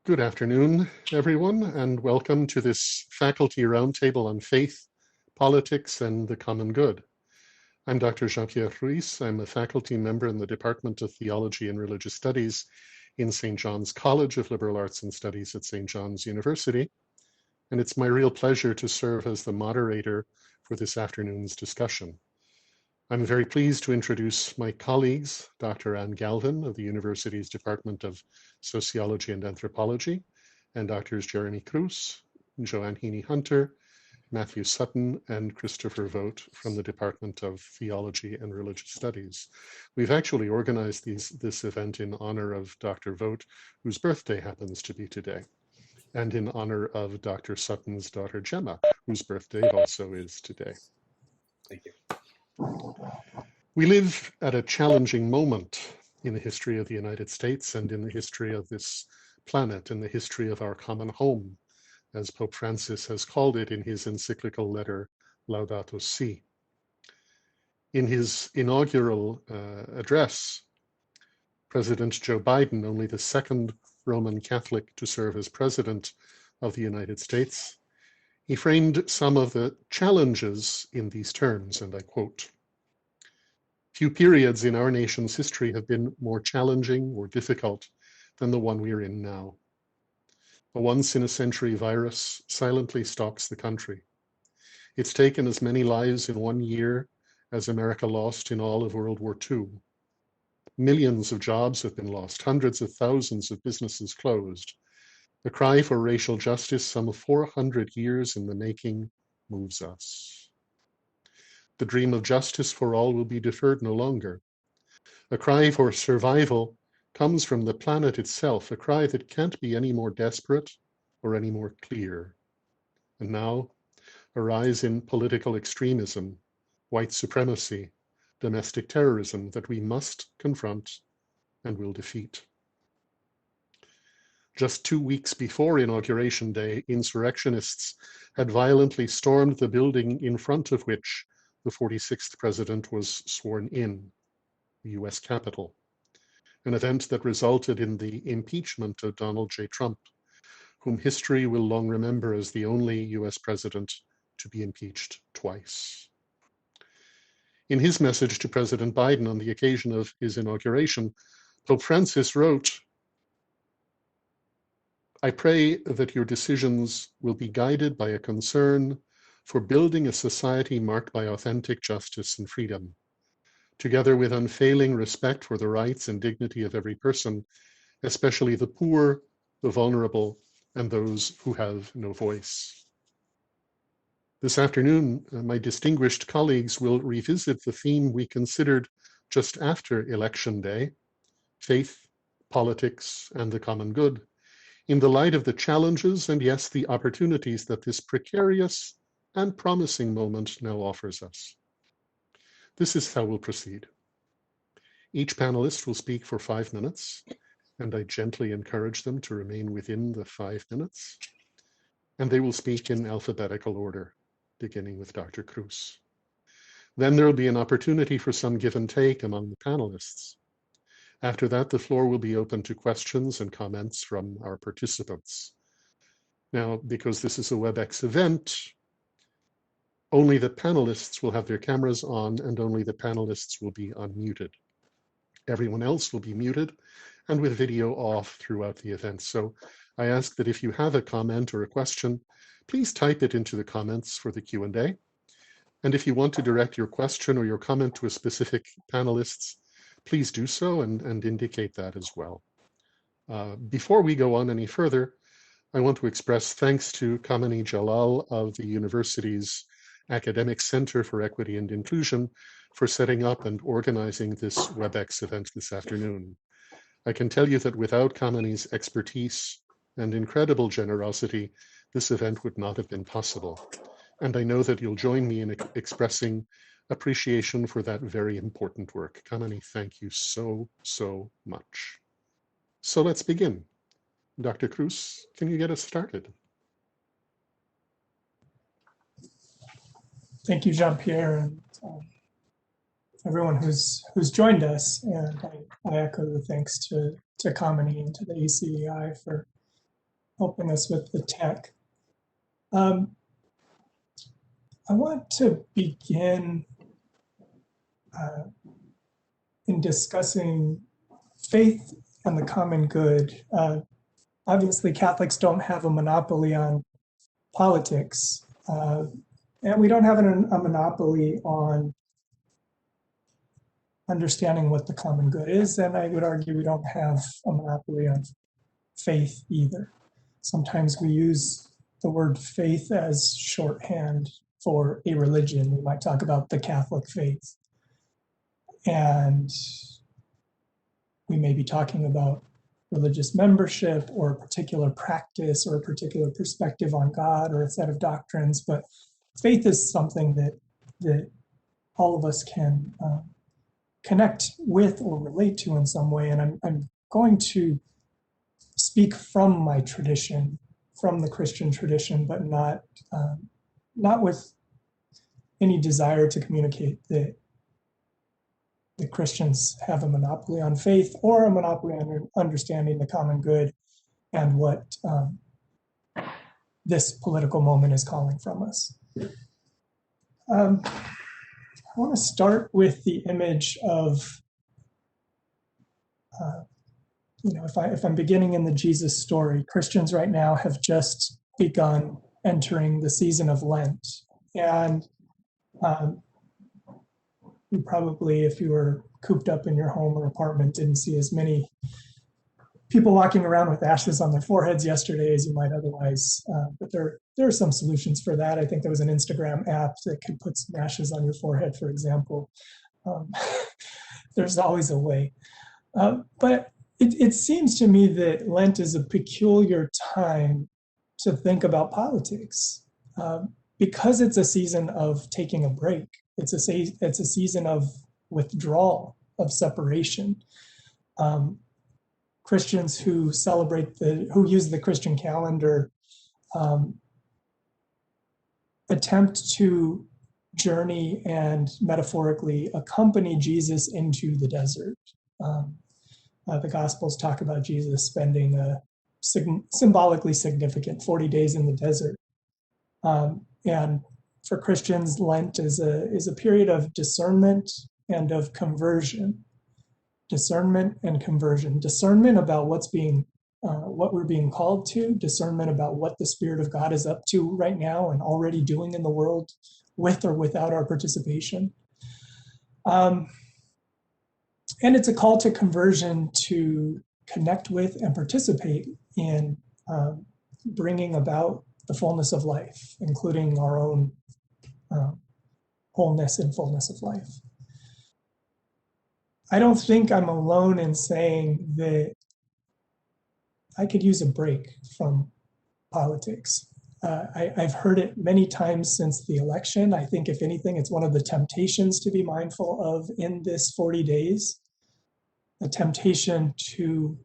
Good afternoon, everyone, and welcome to this faculty roundtable on faith, politics, and the common good. I'm Dr. Jean-Pierre Ruiz. I'm a faculty member in the Department of Theology and Religious Studies in St. John's College of Liberal Arts and Studies at St. John's University. And it's my real pleasure to serve as the moderator for this afternoon's discussion. I'm very pleased to introduce my colleagues, Dr. Anne Galvin of the university's Department of Sociology and Anthropology, and Drs. Jeremy Cruz, Joanne Heaney-Hunter, Matthew Sutton, and Christopher Vogt from the Department of Theology and Religious Studies. We've actually organized this event in honor of Dr. Vogt, whose birthday happens to be today, and in honor of Dr. Sutton's daughter, Gemma, whose birthday also is today. Thank you. We live at a challenging moment in the history of the United States and in the history of this planet, in the history of our common home, as Pope Francis has called it in his encyclical letter, Laudato Si. In his inaugural address, President Joe Biden, only the second Roman Catholic to serve as president of the United States, he framed some of the challenges in these terms, and I quote, "Few periods in our nation's history have been more challenging or difficult than the one we're in now. A once-in-a-century virus silently stalks the country. It's taken as many lives in 1 year as America lost in all of World War II. Millions of jobs have been lost, hundreds of thousands of businesses closed. The cry for racial justice, some 400 years in the making, moves us. The dream of justice for all will be deferred no longer. A cry for survival comes from the planet itself, a cry that can't be any more desperate or any more clear. And now, a rise in political extremism, white supremacy, domestic terrorism that we must confront and will defeat." Just 2 weeks before Inauguration Day, insurrectionists had violently stormed the building in front of which the 46th president was sworn in, the US Capitol, an event that resulted in the impeachment of Donald J. Trump, whom history will long remember as the only US president to be impeached twice. In his message to President Biden on the occasion of his inauguration, Pope Francis wrote, "I pray that your decisions will be guided by a concern for building a society marked by authentic justice and freedom, together with unfailing respect for the rights and dignity of every person, especially the poor, the vulnerable, and those who have no voice." This afternoon, my distinguished colleagues will revisit the theme we considered just after Election Day, faith, politics, and the common good, in the light of the challenges and, yes, the opportunities that this precarious and promising moment now offers us. This is how we'll proceed. Each panelist will speak for 5 minutes, and I gently encourage them to remain within the 5 minutes, and they will speak in alphabetical order, beginning with Dr. Cruz. Then there will be an opportunity for some give and take among the panelists. After that, the floor will be open to questions and comments from our participants. Now, because this is a WebEx event, only the panelists will have their cameras on and only the panelists will be unmuted. Everyone else will be muted and with video off throughout the event. So I ask that if you have a comment or a question, please type it into the comments for the Q&A. And if you want to direct your question or your comment to a specific panelist, please do so and indicate that as well. Before we go on any further, I want to express thanks to Kamini Jalal of the university's Academic Center for Equity and Inclusion for setting up and organizing this WebEx event this afternoon. I can tell you that without Kamini's expertise and incredible generosity, this event would not have been possible. And I know that you'll join me in expressing appreciation for that very important work. Kamini, thank you so, so much. So let's begin. Dr. Cruz, can you get us started? Thank you, Jean-Pierre, and everyone who's joined us. And I echo the thanks to Kamini and to the ACEI for helping us with the tech. I want to begin in discussing faith and the common good. Obviously, Catholics don't have a monopoly on politics, and we don't have a monopoly on understanding what the common good is, and I would argue we don't have a monopoly on faith either. Sometimes we use the word faith as shorthand for a religion. We might talk about the Catholic faith, and we may be talking about religious membership or a particular practice or a particular perspective on God or a set of doctrines, but faith is something that all of us can connect with or relate to in some way. And I'm going to speak from my tradition, from the Christian tradition, but not with any desire to communicate that the Christians have a monopoly on faith or a monopoly on understanding the common good and what this political moment is calling from us. I want to start with the image of, if I'm beginning in the Jesus story, Christians right now have just begun entering the season of Lent. And you probably, if you were cooped up in your home or apartment, didn't see as many people walking around with ashes on their foreheads yesterday as you might otherwise. But there are some solutions for that. I think there was an Instagram app that could put some ashes on your forehead, for example. There's always a way. But it seems to me that Lent is a peculiar time to think about politics because it's a season of taking a break. It's a season of withdrawal, of separation. Christians who use the Christian calendar attempt to journey and metaphorically accompany Jesus into the desert. The Gospels talk about Jesus spending a symbolically significant 40 days in the desert. And for Christians, Lent is a period of discernment and of conversion. Discernment and conversion. Discernment about what we're being called to. Discernment about what the Spirit of God is up to right now and already doing in the world, with or without our participation. And it's a call to conversion to connect with and participate in bringing about the fullness of life, including our own wholeness and fullness of life. I don't think I'm alone in saying that I could use a break from politics. I've heard it many times since the election. I think, if anything, it's one of the temptations to be mindful of in this 40 days, a temptation to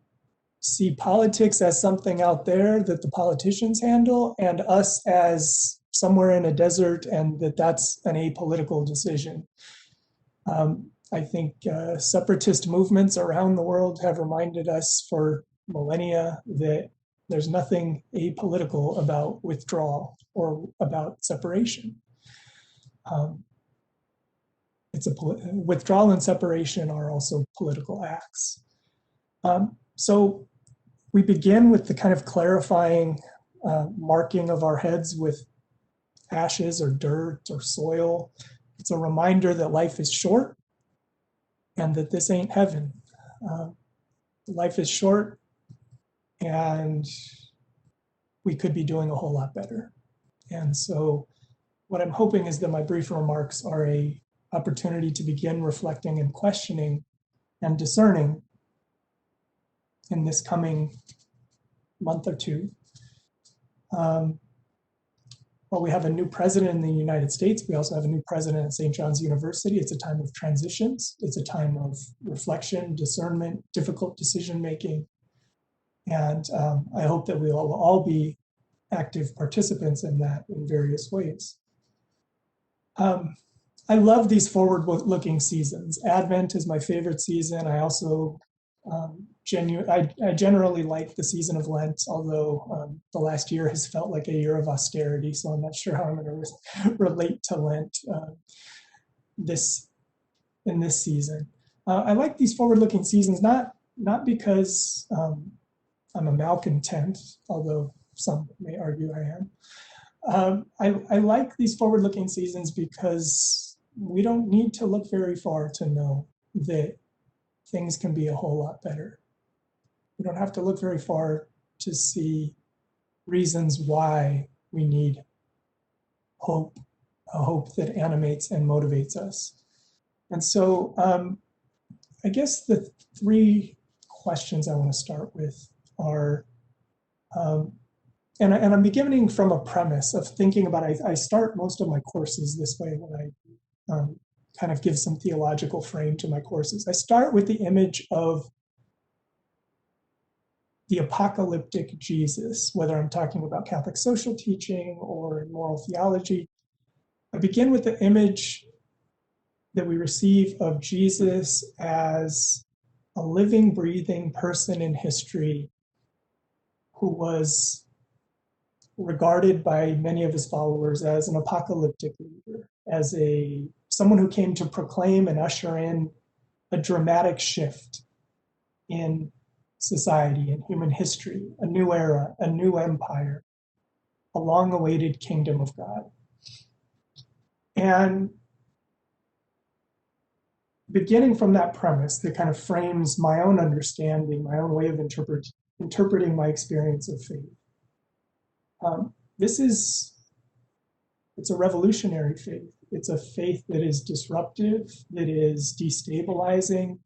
see politics as something out there that the politicians handle and us as somewhere in a desert, and that's an apolitical decision. I think separatist movements around the world have reminded us for millennia that there's nothing apolitical about withdrawal or about separation. Withdrawal and separation are also political acts. So we begin with the kind of clarifying marking of our heads with ashes or dirt or soil. It's a reminder that life is short and that this ain't heaven. Life is short and we could be doing a whole lot better. And so what I'm hoping is that my brief remarks are an opportunity to begin reflecting and questioning and discerning in this coming month or two. Well, we have a new president in the United States. We also have a new president at St. John's University. It's a time of transitions. It's a time of reflection, discernment, difficult decision-making. And I hope that we will all be active participants in that in various ways. I love these forward-looking seasons. Advent is my favorite season. I also I generally like the season of Lent, although the last year has felt like a year of austerity, so I'm not sure how I'm going to relate to Lent this in this season. I like these forward-looking seasons, not because I'm a malcontent, although some may argue I am. I like these forward-looking seasons because we don't need to look very far to know that things can be a whole lot better. We don't have to look very far to see reasons why we need hope, a hope that animates and motivates us. And so I guess the three questions I want to start with are, and I'm beginning from a premise of thinking about, I start most of my courses this way when I kind of give some theological frame to my courses. I start with the image of the apocalyptic Jesus, whether I'm talking about Catholic social teaching or moral theology. I begin with the image that we receive of Jesus as a living, breathing person in history who was regarded by many of his followers as an apocalyptic leader, as someone who came to proclaim and usher in a dramatic shift in society and human history, a new era, a new empire, a long-awaited kingdom of God. And beginning from that premise that kind of frames my own understanding, my own way of interpreting my experience of faith. It's a revolutionary faith. It's a faith that is disruptive, that is destabilizing,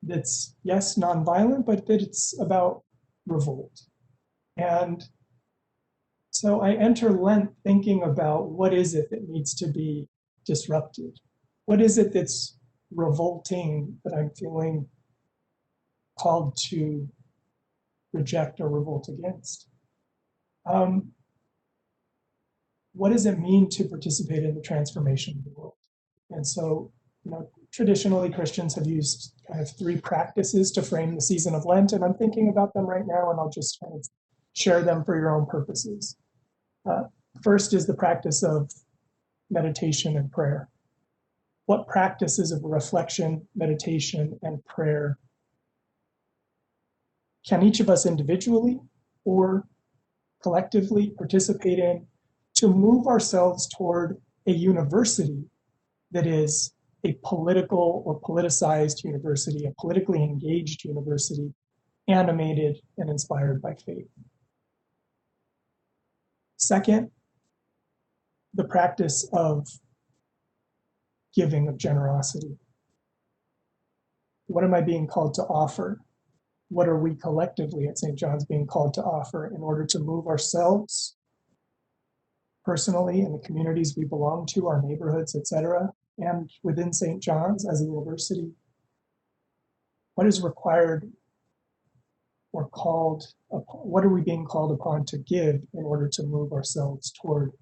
that's, yes, nonviolent, but that it's about revolt. And so I enter Lent thinking about what is it that needs to be disrupted? What is it that's revolting that I'm feeling called to reject or revolt against? What does it mean to participate in the transformation of the world? And so, traditionally Christians have used kind of three practices to frame the season of Lent, and I'm thinking about them right now, and I'll just kind of share them for your own purposes. First is the practice of meditation and prayer. What practices of reflection, meditation, and prayer can each of us individually or collectively participate in to move ourselves toward a university that is a political or politicized university, a politically engaged university, animated and inspired by faith? Second, the practice of giving, of generosity. What am I being called to offer? What are we collectively at St. John's being called to offer in order to move ourselves personally in the communities we belong to, our neighborhoods, etc., and within St. John's as a university? What is required or called, what are we being called upon to give in order to move ourselves toward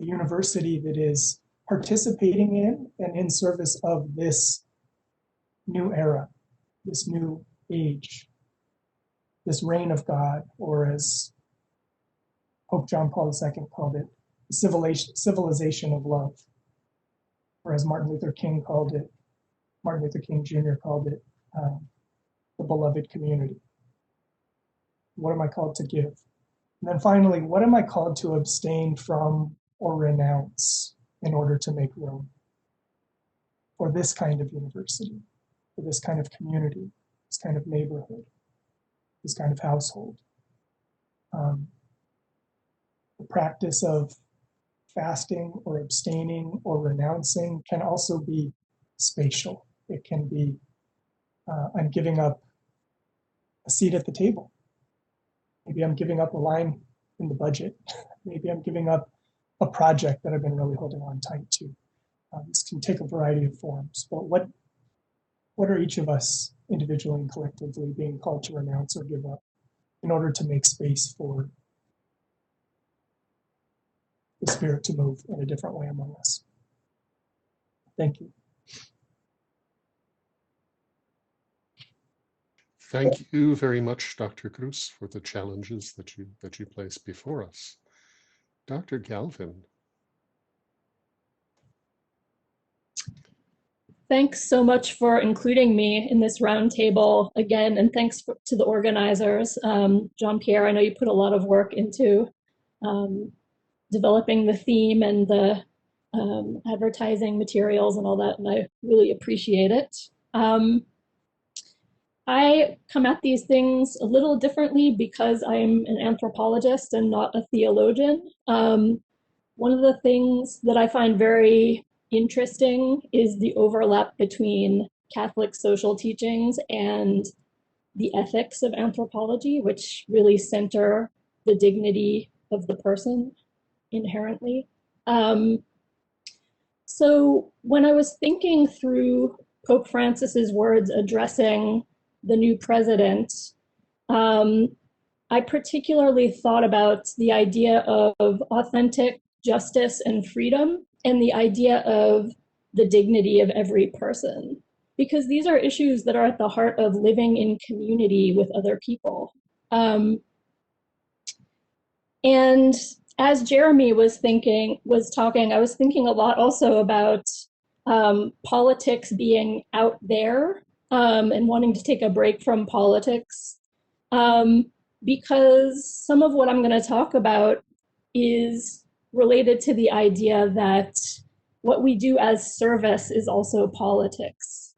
a university that is participating in and in service of this new era, this new age, this reign of God, or as Pope John Paul II called it, civilization of love, or as Martin Luther King Jr. called it, the beloved community. What am I called to give? And then finally, what am I called to abstain from or renounce in order to make room for this kind of university, for this kind of community, this kind of neighborhood, this kind of household? The practice of fasting or abstaining or renouncing can also be spatial. It can be, I'm giving up a seat at the table. Maybe I'm giving up a line in the budget. Maybe I'm giving up a project that I've been really holding on tight to. This can take a variety of forms, but what are each of us individually and collectively being called to renounce or give up in order to make space for the Spirit to move in a different way among us? Thank you. Thank you very much, Dr. Cruz, for the challenges that you place before us. Dr. Galvin. Thanks so much for including me in this roundtable again, and thanks to the organizers. Jean-Pierre, I know you put a lot of work into developing the theme and the advertising materials and all that, and I really appreciate it. I come at these things a little differently because I'm an anthropologist and not a theologian. One of the things that I find very interesting is the overlap between Catholic social teachings and the ethics of anthropology, which really center the dignity of the person inherently. So when I was thinking through Pope Francis's words addressing the new president, I particularly thought about the idea of authentic justice and freedom and the idea of the dignity of every person, because these are issues that are at the heart of living in community with other people. And as Jeremy was talking, I was thinking a lot also about politics being out there and wanting to take a break from politics. Because some of what I'm going to talk about is related to the idea that what we do as service is also politics.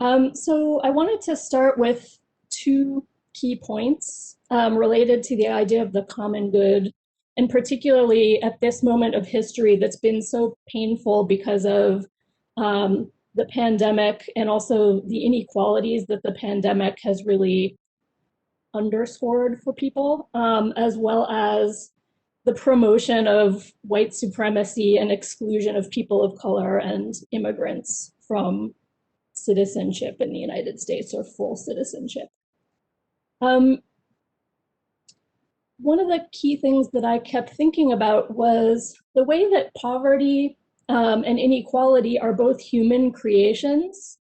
So I wanted to start with two key points related to the idea of the common good, and particularly at this moment of history that's been so painful because of the pandemic and also the inequalities that the pandemic has really underscored for people, as well as the promotion of white supremacy and exclusion of people of color and immigrants from citizenship in the United States, or full citizenship. One of the key things that I kept thinking about was the way that poverty and inequality are both human creations,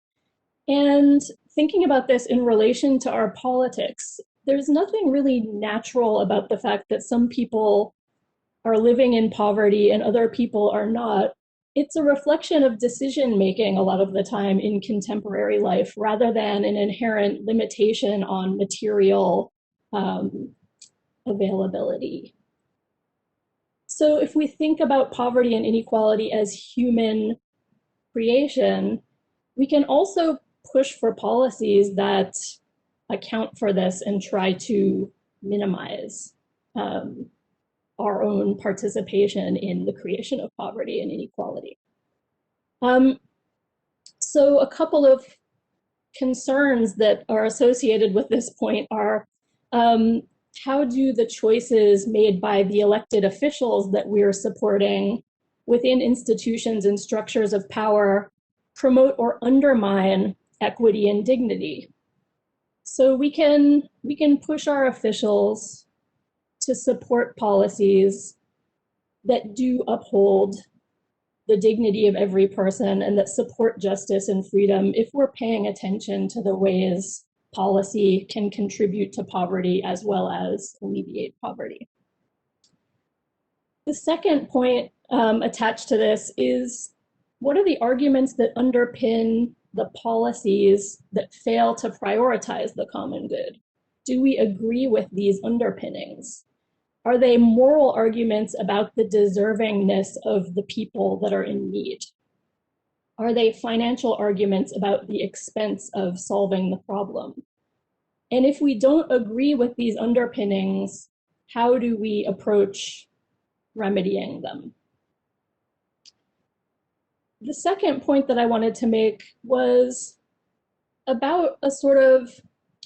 and thinking about this in relation to our politics. There's nothing really natural about the fact that some people are living in poverty and other people are not. It's a reflection of decision making a lot of the time in contemporary life, rather than an inherent limitation on material availability. So if we think about poverty and inequality as human creation, we can also push for policies that account for this and try to minimize our own participation in the creation of poverty and inequality. So a couple of concerns that are associated with this point are, how do the choices made by the elected officials that we're supporting within institutions and structures of power promote or undermine equity and dignity? So we can push our officials to support policies that do uphold the dignity of every person and that support justice and freedom if we're paying attention to the ways policy can contribute to poverty as well as alleviate poverty. The second point attached to this is, what are the arguments that underpin the policies that fail to prioritize the common good? Do we agree with these underpinnings? Are they moral arguments about the deservingness of the people that are in need? Are they financial arguments about the expense of solving the problem? And if we don't agree with these underpinnings, how do we approach remedying them? The second point that I wanted to make was about a sort of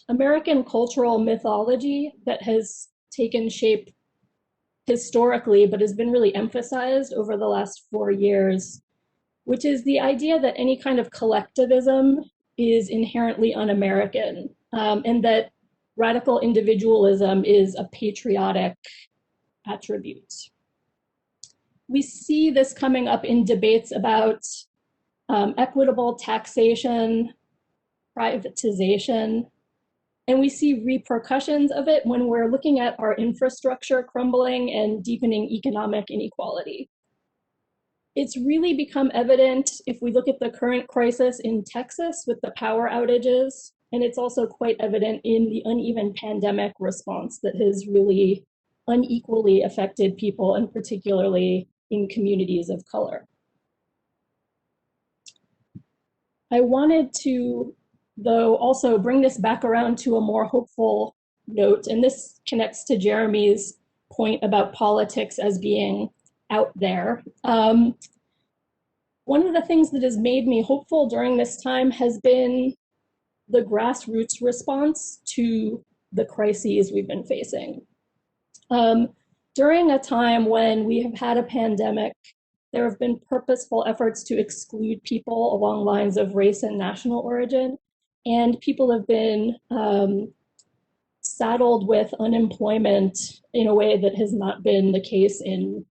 American cultural mythology that has taken shape historically, but has been really emphasized over the last 4 years, which is the idea that any kind of collectivism is inherently un-American, and that radical individualism is a patriotic attribute. We see this coming up in debates about equitable taxation, privatization, And we see repercussions of it when we're looking at our infrastructure crumbling and deepening economic inequality. It's really become evident if we look at the current crisis in Texas with the power outages, and it's also quite evident in the uneven pandemic response that has really unequally affected people, and particularly in communities of color. I wanted to, though, also bring this back around to a more hopeful note, and this connects to Jeremy's point about politics as being out there. One of the things that has made me hopeful during this time has been the grassroots response to the crises we've been facing. During a time when we have had a pandemic, there have been purposeful efforts to exclude people along lines of race and national origin, and people have been saddled with unemployment in a way that has not been the case in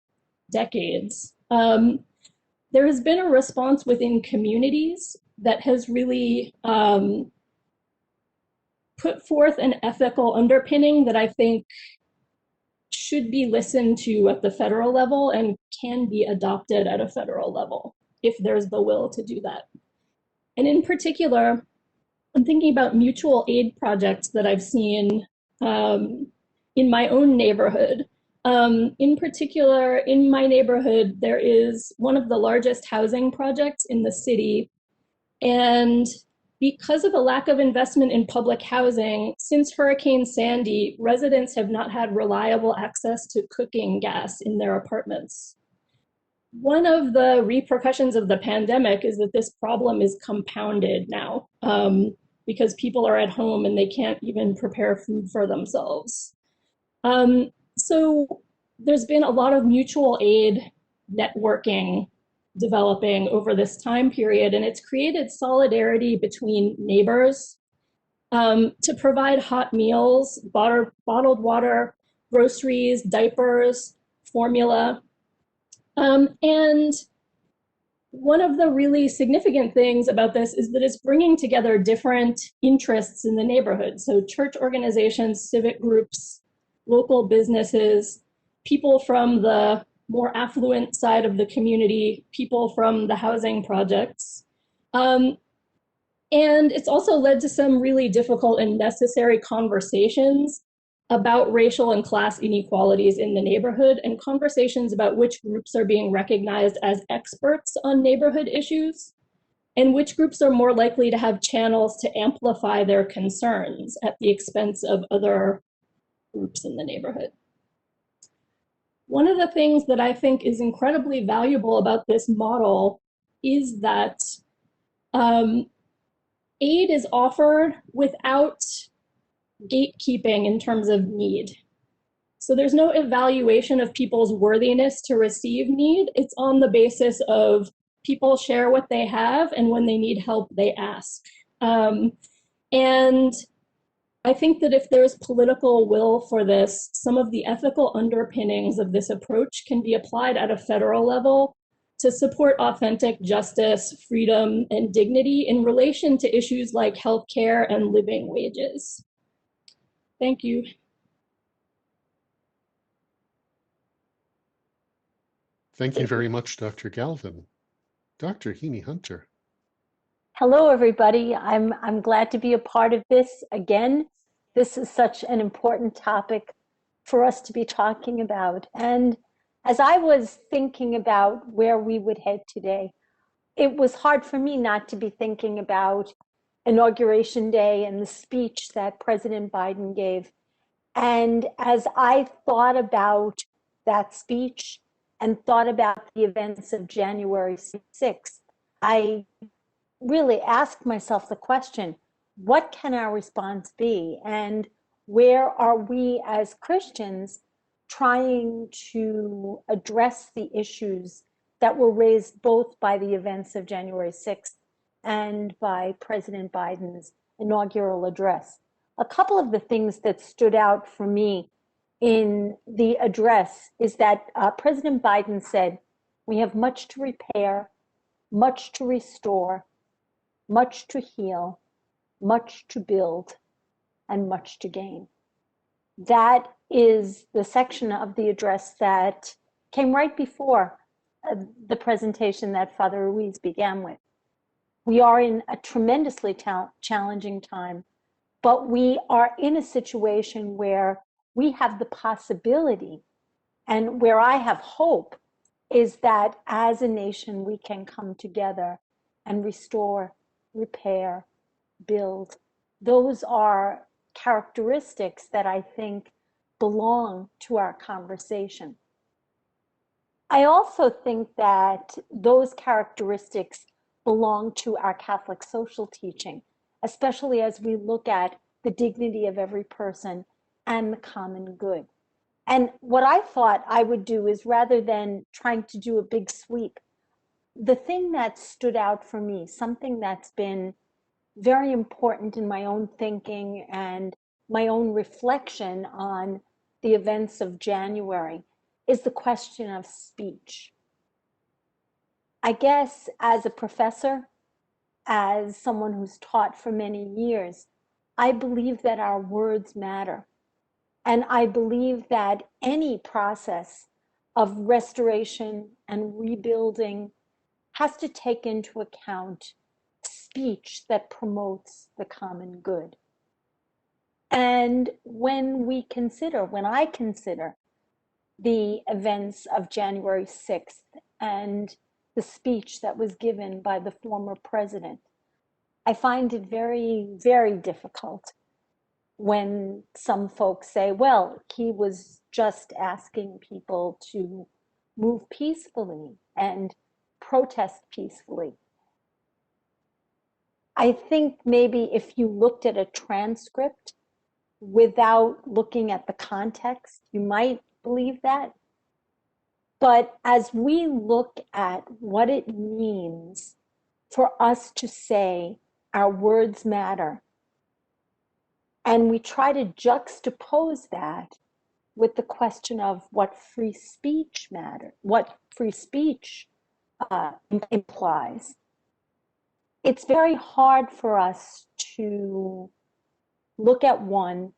decades. There has been a response within communities that has really put forth an ethical underpinning that I think should be listened to at the federal level and can be adopted at a federal level if there's the will to do that. And in particular, I'm thinking about mutual aid projects that I've seen in my own neighborhood. In particular, in my neighborhood, there is one of the largest housing projects in the city. And because of a lack of investment in public housing, since Hurricane Sandy, residents have not had reliable access to cooking gas in their apartments. One of the repercussions of the pandemic is that this problem is compounded now because people are at home and they can't even prepare food for themselves. So there's been a lot of mutual aid networking developing over this time period, and it's created solidarity between neighbors to provide hot meals, bottled water, groceries, diapers, formula. And one of the really significant things about this is that it's bringing together different interests in the neighborhood. So church organizations, civic groups, local businesses, people from the more affluent side of the community, people from the housing projects. And it's also led to some really difficult and necessary conversations about racial and class inequalities in the neighborhood, and conversations about which groups are being recognized as experts on neighborhood issues, and which groups are more likely to have channels to amplify their concerns at the expense of other groups in the neighborhood. One of the things that I think is incredibly valuable about this model is that aid is offered without gatekeeping in terms of need. So there's no evaluation of people's worthiness to receive need. It's on the basis of people share what they have, and when they need help, they ask. And I think that if there's political will for this, some of the ethical underpinnings of this approach can be applied at a federal level to support authentic justice, freedom, and dignity in relation to issues like healthcare and living wages. Thank you. Thank you very much, Dr. Galvin. Dr. Heaney Hunter. Hello, everybody. I'm glad to be a part of this again. This is such an important topic for us to be talking about. And as I was thinking about where we would head today, it was hard for me not to be thinking about Inauguration Day and the speech that President Biden gave. And as I thought about that speech and thought about the events of January 6th, I really asked myself the question, what can our response be? And where are we as Christians trying to address the issues that were raised both by the events of January 6th and by President Biden's inaugural address? A couple of the things that stood out for me in the address is that President Biden said, we have much to repair, much to restore, much to heal, much to build. and much to gain. That is the section of the address that came right before the presentation that Father Ruiz began with. We are in a tremendously challenging time, but we are in a situation where we have the possibility, and where I have hope, is that as a nation we can come together and restore, repair, build. Those are characteristics that I think belong to our conversation. I also think that those characteristics belong to our Catholic social teaching, especially as we look at the dignity of every person and the common good. And what I thought I would do is, rather than trying to do a big sweep, the thing that stood out for me, something that's been very important in my own thinking and my own reflection on the events of January, is the question of speech. I guess as a professor, as someone who's taught for many years, I believe that our words matter. And I believe that any process of restoration and rebuilding has to take into account speech that promotes the common good. And when I consider the events of January 6th and the speech that was given by the former president, I find it very, very difficult when some folks say, well, he was just asking people to move peacefully and protest peacefully. I think maybe if you looked at a transcript without looking at the context, you might believe that. But as we look at what it means for us to say our words matter, and we try to juxtapose that with the question of what free speech implies, it's very hard for us to look at one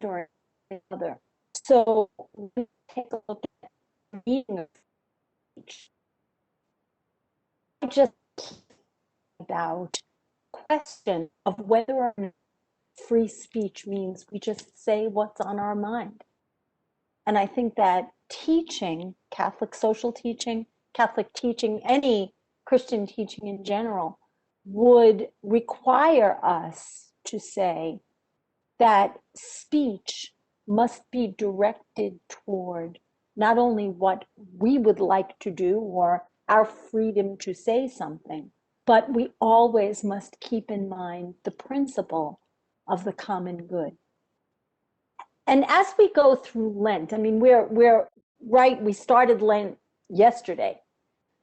or the other. So we take a look at the meaning of speech. I just about question of whether or not free speech means we just say what's on our mind. And I think that teaching, Catholic social teaching, Catholic teaching, any Christian teaching in general, would require us to say that speech must be directed toward not only what we would like to do or our freedom to say something, but we always must keep in mind the principle of the common good. And as we go through Lent, I mean, we're right, we started Lent yesterday.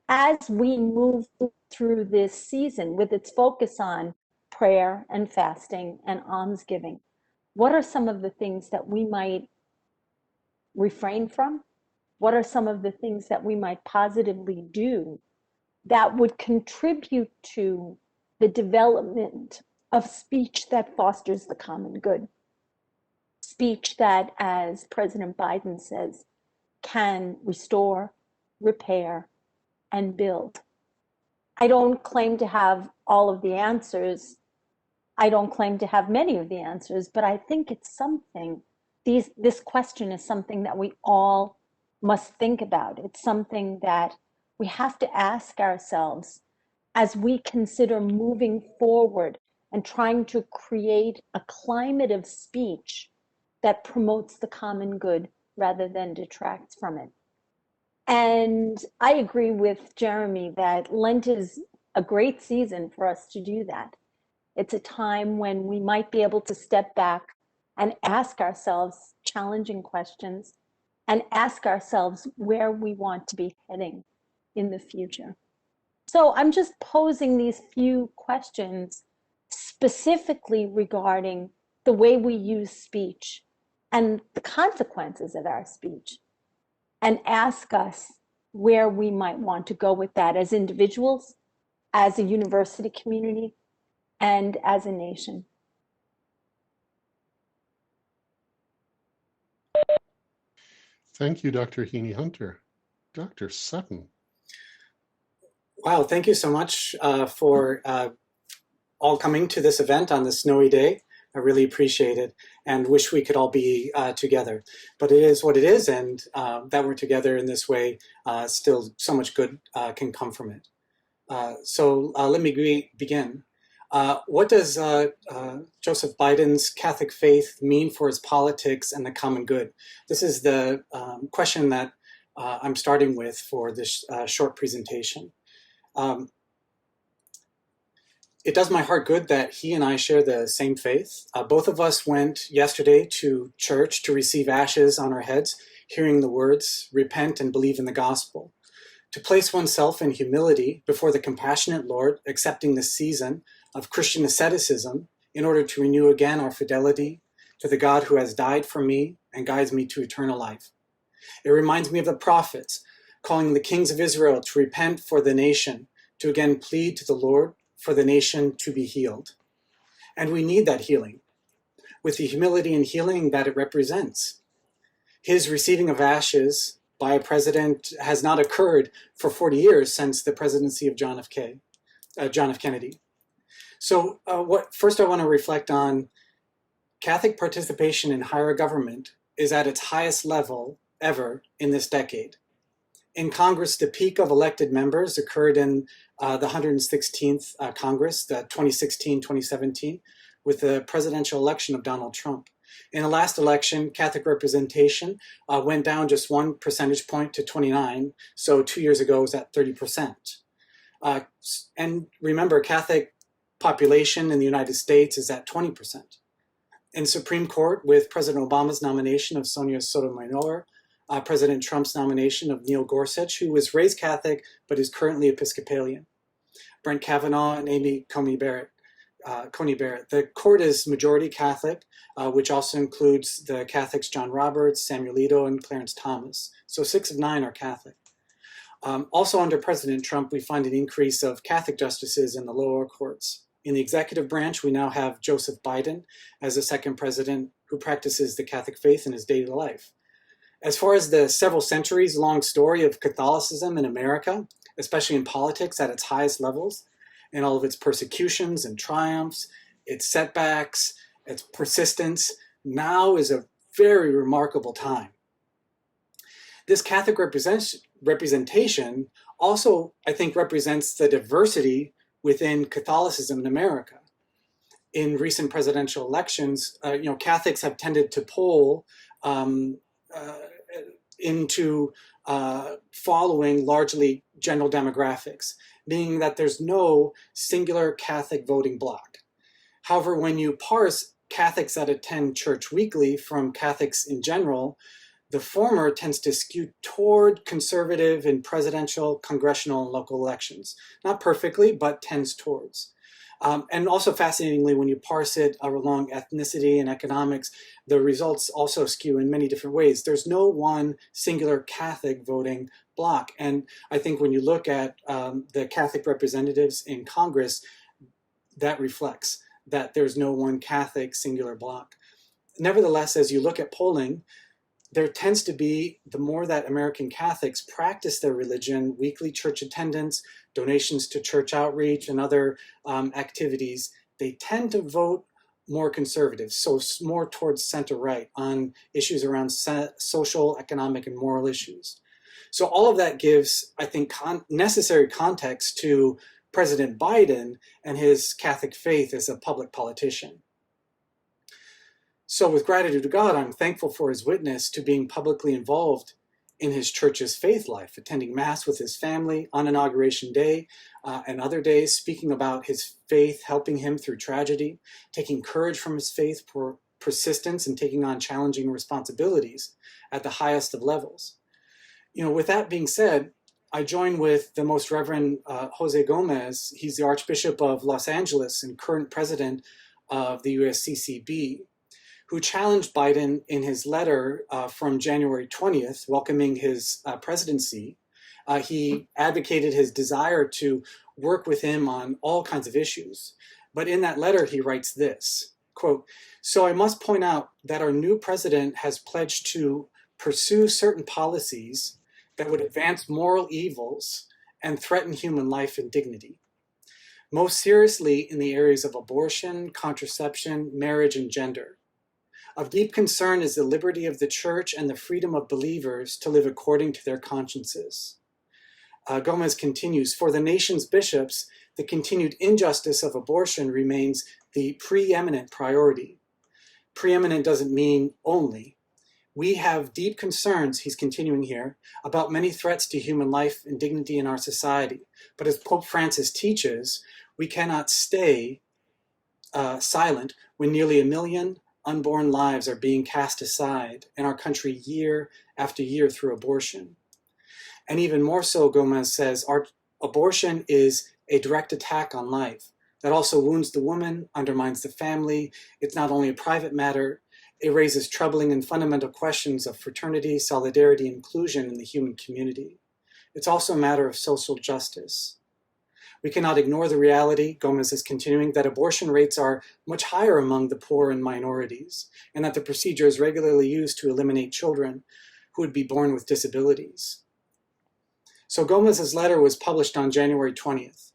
As we move through this season with its focus on prayer and fasting and almsgiving, what are some of the things that we might refrain from? What are some of the things that we might positively do that would contribute to the development of speech that fosters the common good? Speech that, as President Biden says, can restore, repair, and build. I don't claim to have all of the answers. I don't claim to have many of the answers, but I think it's something, this question is something that we all must think about. It's something that we have to ask ourselves as we consider moving forward and trying to create a climate of speech that promotes the common good rather than detracts from it. And I agree with Jeremy that Lent is a great season for us to do that. It's a time when we might be able to step back and ask ourselves challenging questions and ask ourselves where we want to be heading in the future. So I'm just posing these few questions specifically regarding the way we use speech and the consequences of our speech, and ask us where we might want to go with that as individuals, as a university community, and as a nation. Thank you, Dr. Heaney Hunter. Dr. Sutton. Wow, thank you so much for all coming to this event on this snowy day. I really appreciate it and wish we could all be together. But it is what it is, and that we're together in this way, still so much good can come from it. So let me begin. What does Joseph Biden's Catholic faith mean for his politics and the common good? This is the question that I'm starting with for this short presentation. It does my heart good that he and I share the same faith. Both of us went yesterday to church to receive ashes on our heads, hearing the words, repent and believe in the gospel. To place oneself in humility before the compassionate Lord, accepting the season of Christian asceticism in order to renew again our fidelity to the God who has died for me and guides me to eternal life. It reminds me of the prophets calling the kings of Israel to repent for the nation, to again plead to the Lord for the nation to be healed. And we need that healing, with the humility and healing that it represents. His receiving of ashes by a president has not occurred for 40 years since the presidency of John F. Kennedy. So first I want to reflect on Catholic participation in higher government is at its highest level ever in this decade. In Congress, the peak of elected members occurred in the 116th Congress, the 2016-2017, with the presidential election of Donald Trump. In the last election, Catholic representation went down just 1 percentage point to 29, so 2 years ago it was at 30%. And remember, Catholic population in the United States is at 20%. In Supreme Court, with President Obama's nomination of Sonia Sotomayor, President Trump's nomination of Neil Gorsuch, who was raised Catholic but is currently Episcopalian, Brett Kavanaugh and Amy Coney Barrett. The court is majority Catholic, which also includes the Catholics John Roberts, Samuel Alito, and Clarence Thomas. So 6 of 9 are Catholic. Also under President Trump, we find an increase of Catholic justices in the lower courts. In the executive branch, we now have Joseph Biden as the second president who practices the Catholic faith in his daily life. As far as the several centuries long story of Catholicism in America, especially in politics at its highest levels, and all of its persecutions and triumphs, its setbacks, its persistence, now is a very remarkable time. This Catholic representation also, I think, represents the diversity within Catholicism in America. In recent presidential elections, Catholics have tended to poll into following largely general demographics, meaning that there's no singular Catholic voting bloc. However, when you parse Catholics that attend church weekly from Catholics in general, the former tends to skew toward conservative in presidential, congressional, and local elections. Not perfectly, but tends towards. And also fascinatingly, when you parse it along ethnicity and economics, the results also skew in many different ways. There's no one singular Catholic voting bloc. And I think when you look at the Catholic representatives in Congress, that reflects that there's no one Catholic singular bloc. Nevertheless, as you look at polling, there tends to be, the more that American Catholics practice their religion, weekly church attendance, donations to church outreach, and other activities, they tend to vote more conservative, so more towards center-right on issues around social, economic, and moral issues. So all of that gives, I think, necessary context to President Biden and his Catholic faith as a public politician. So with gratitude to God, I'm thankful for his witness to being publicly involved in his church's faith life, attending Mass with his family on Inauguration Day and other days, speaking about his faith, helping him through tragedy, taking courage from his faith for persistence and taking on challenging responsibilities at the highest of levels. With that being said, I join with the Most Reverend Jose Gomez. He's the Archbishop of Los Angeles and current president of the USCCB, who challenged Biden in his letter from January 20th, welcoming his presidency. He advocated his desire to work with him on all kinds of issues. But in that letter, he writes this, quote, "So I must point out that our new president has pledged to pursue certain policies that would advance moral evils and threaten human life and dignity. Most seriously in the areas of abortion, contraception, marriage, and gender. Of deep concern is the liberty of the church and the freedom of believers to live according to their consciences. Gomez continues, for the nation's bishops, the continued injustice of abortion remains the preeminent priority. Preeminent doesn't mean only. We have deep concerns, he's continuing here, about many threats to human life and dignity in our society. But as Pope Francis teaches, we cannot stay silent when nearly 1 million unborn lives are being cast aside in our country year after year through abortion. And even more so, Gomez says, our abortion is a direct attack on life that also wounds the woman, undermines the family. It's not only a private matter, it raises troubling and fundamental questions of fraternity, solidarity, and inclusion in the human community. It's also a matter of social justice. We cannot ignore the reality, Gomez is continuing, that abortion rates are much higher among the poor and minorities, and that the procedure is regularly used to eliminate children who would be born with disabilities. So Gomez's letter was published on January 20th,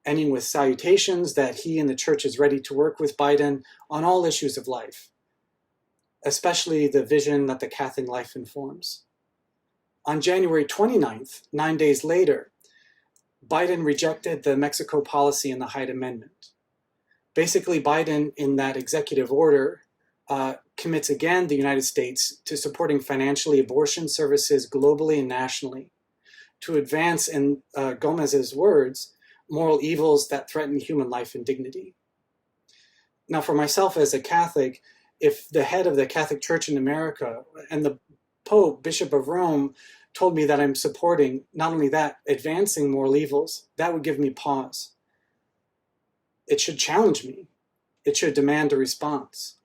ending with salutations that he and the church is ready to work with Biden on all issues of life, especially the vision that the Catholic life informs. On January 29th, 9 days later, Biden rejected the Mexico policy and the Hyde Amendment. Basically, Biden, in that executive order, commits again the United States to supporting financially abortion services globally and nationally, to advance, in Gomez's words, moral evils that threaten human life and dignity. Now, for myself as a Catholic, if the head of the Catholic Church in America and the Pope, Bishop of Rome, told me that I'm supporting, not only that, advancing moral evils, that would give me pause. It should challenge me. It should demand a response.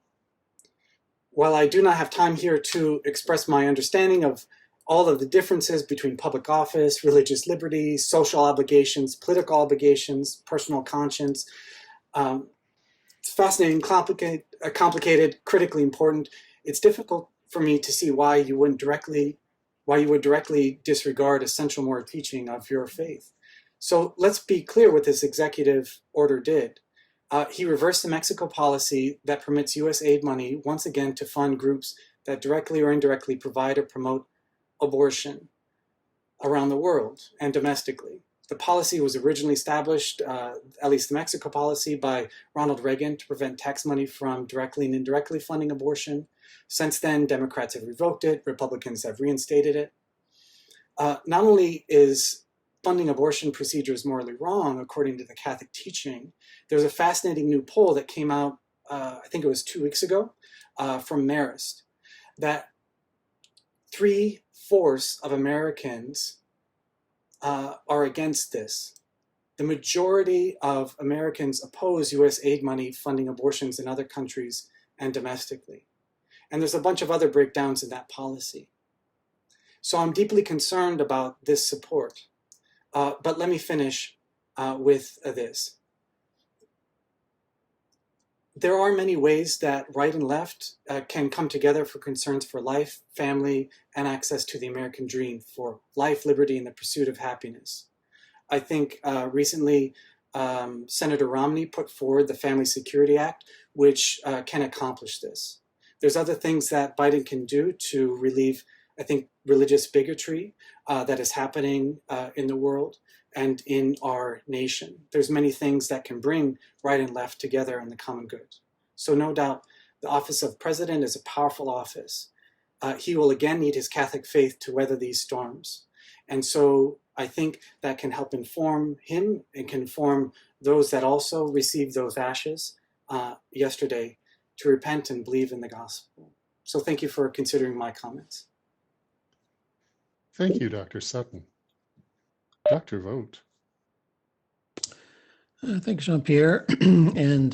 While I do not have time here to express my understanding of all of the differences between public office, religious liberty, social obligations, political obligations, personal conscience, it's fascinating, complicated, critically important. It's difficult for me to see why you would directly disregard essential moral teaching of your faith. So let's be clear what this executive order did. He reversed the Mexico policy that permits U.S. aid money once again to fund groups that directly or indirectly provide or promote abortion around the world and domestically. The policy was originally established, at least the Mexico policy, by Ronald Reagan to prevent tax money from directly and indirectly funding abortion. Since then, Democrats have revoked it, Republicans have reinstated it. Not only is funding abortion procedures morally wrong, according to the Catholic teaching, there's a fascinating new poll that came out, I think it was 2 weeks ago, from Marist, that 3/4 of Americans are against this. The majority of Americans oppose U.S. aid money funding abortions in other countries and domestically. And there's a bunch of other breakdowns in that policy. So I'm deeply concerned about this support. But let me finish with this. There are many ways that right and left can come together for concerns for life, family, and access to the American dream, for life, liberty, and the pursuit of happiness. I think recently Senator Romney put forward the Family Security Act, which can accomplish this. There's other things that Biden can do to relieve, I think, religious bigotry that is happening in the world and in our nation. There's many things that can bring right and left together in the common good. So no doubt, the office of president is a powerful office. He will again need his Catholic faith to weather these storms. And so I think that can help inform him and can inform those that also received those ashes yesterday to repent and believe in the gospel. So thank you for considering my comments. Thank you, Dr. Sutton. Dr. Vogt. Thanks, Jean-Pierre, and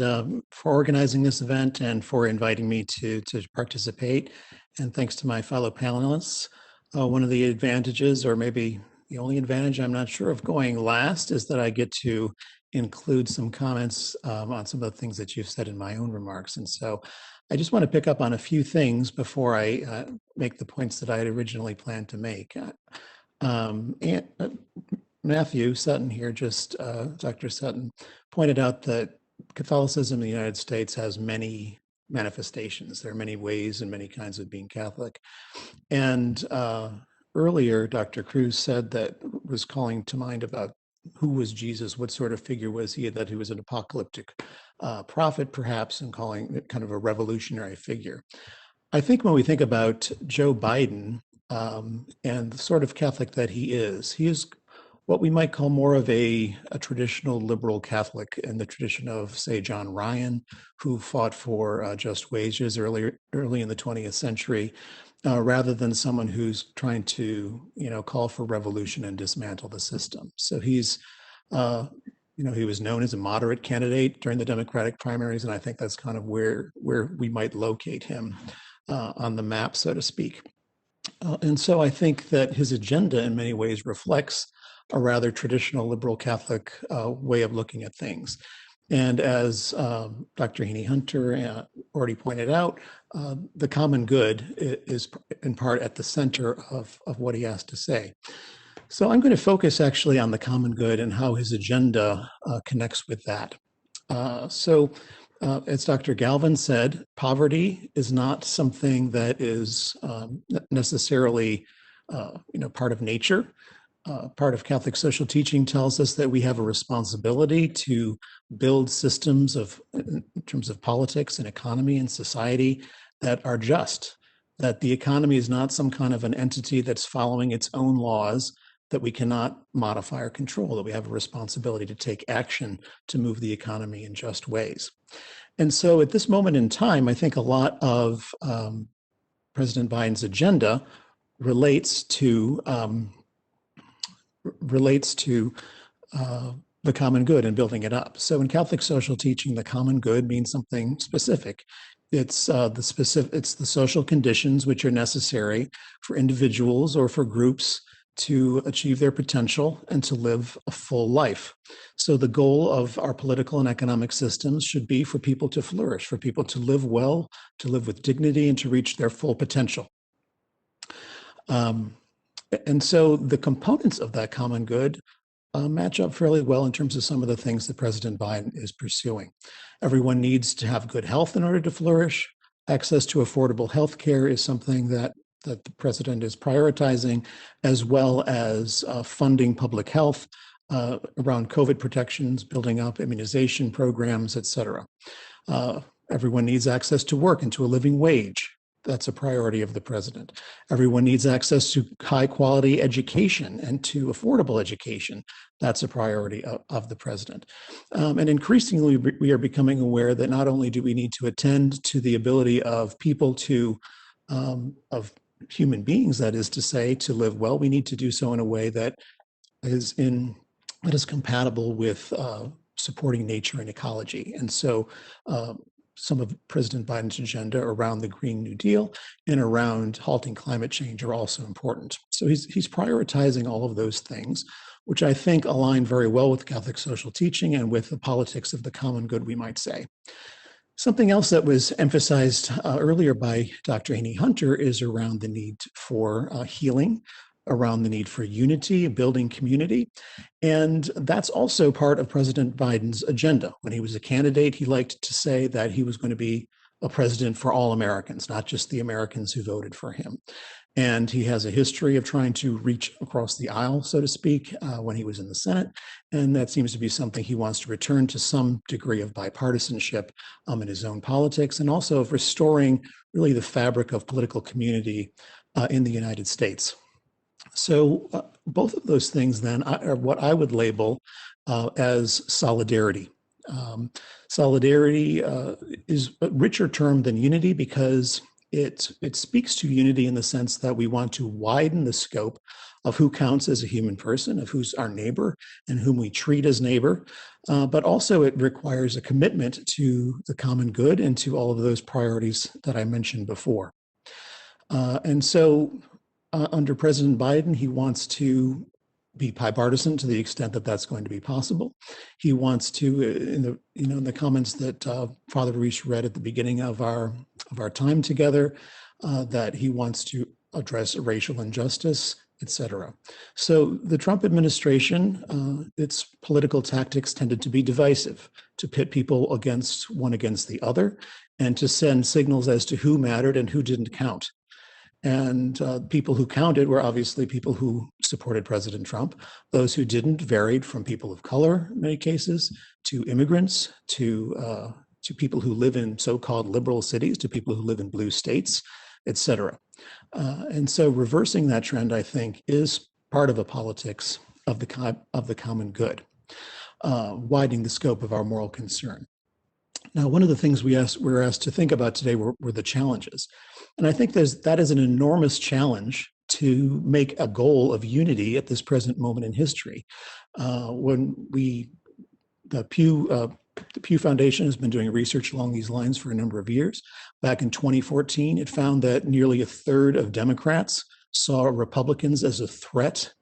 for organizing this event and for inviting me to participate. And thanks to my fellow panelists. One of the advantages, or maybe the only advantage, I'm not sure, of going last is that I get to include some comments on some of the things that you've said in my own remarks. And so I just want to pick up on a few things before I make the points that I had originally planned to make. Matthew Sutton here, Dr. Sutton, pointed out that Catholicism in the United States has many manifestations. There are many ways and many kinds of being Catholic. And earlier, Dr. Cruz said that was calling to mind about who was Jesus, what sort of figure was he, that he was an apocalyptic prophet, perhaps, and calling it kind of a revolutionary figure. I think when we think about Joe Biden and the sort of Catholic that he is what we might call more of a traditional liberal Catholic in the tradition of, say, John Ryan, who fought for just wages early in the 20th century, rather than someone who's trying to, call for revolution and dismantle the system. So he's, he was known as a moderate candidate during the Democratic primaries, and I think that's kind of where we might locate him on the map, so to speak. And so I think that his agenda in many ways reflects a rather traditional liberal Catholic way of looking at things. And as Dr. Heaney Hunter already pointed out, the common good is in part at the center of what he has to say. So I'm going to focus actually on the common good and how his agenda connects with that. As Dr. Galvin said, poverty is not something that is necessarily part of nature. Part of Catholic social teaching tells us that we have a responsibility to build systems in terms of politics and economy and society that are just, that the economy is not some kind of an entity that's following its own laws that we cannot modify or control, that we have a responsibility to take action to move the economy in just ways. And so at this moment in time, I think a lot of President Biden's agenda relates to the common good and building it up. So in Catholic social teaching, the common good means something specific. It's the social conditions which are necessary for individuals or for groups to achieve their potential and to live a full life. So the goal of our political and economic systems should be for people to flourish, for people to live well, to live with dignity, and to reach their full potential. And so the components of that common good match up fairly well in terms of some of the things that President Biden is pursuing. Everyone needs to have good health in order to flourish. Access to affordable health care is something that the president is prioritizing, as well as funding public health around COVID protections, building up immunization programs, et cetera. Everyone needs access to work and to a living wage. That's a priority of the president. Everyone needs access to high quality education and to affordable education. That's a priority of the president. And increasingly, we are becoming aware that not only do we need to attend to the ability of people of human beings, that is to say, to live well, we need to do so in a way that is compatible with supporting nature and ecology. And so some of President Biden's agenda around the Green New Deal and around halting climate change are also important. So he's prioritizing all of those things, which I think align very well with Catholic social teaching and with the politics of the common good, we might say. Something else that was emphasized earlier by Dr. Heaney Hunter is around the need for healing, around the need for unity, building community. And that's also part of President Biden's agenda. When he was a candidate, he liked to say that he was going to be a president for all Americans, not just the Americans who voted for him. And he has a history of trying to reach across the aisle, so to speak, when he was in the Senate. And that seems to be something he wants to return to some degree of bipartisanship in his own politics, and also of restoring really the fabric of political community in the United States. So both of those things then are what I would label as solidarity. Solidarity is a richer term than unity because it speaks to unity in the sense that we want to widen the scope of who counts as a human person, of who's our neighbor and whom we treat as neighbor. But also it requires a commitment to the common good and to all of those priorities that I mentioned before. And so under President Biden, he wants to be bipartisan to the extent that that's going to be possible. He wants to, in the comments that Father Ruiz read at the beginning of our time together, that he wants to address racial injustice, etc. So the Trump administration, its political tactics tended to be divisive, to pit people against the other, and to send signals as to who mattered and who didn't count. And people who counted were obviously people who supported President Trump. Those who didn't varied from people of color, in many cases, to immigrants, to people who live in so-called liberal cities, to people who live in blue states, etc. And so reversing that trend, I think, is part of a politics of the common good, widening the scope of our moral concern. Now, one of the things we were asked to think about today were the challenges. And I think that is an enormous challenge to make a goal of unity at this present moment in history. The Pew Foundation has been doing research along these lines for a number of years. Back in 2014, it found that nearly a third of Democrats saw Republicans as a threat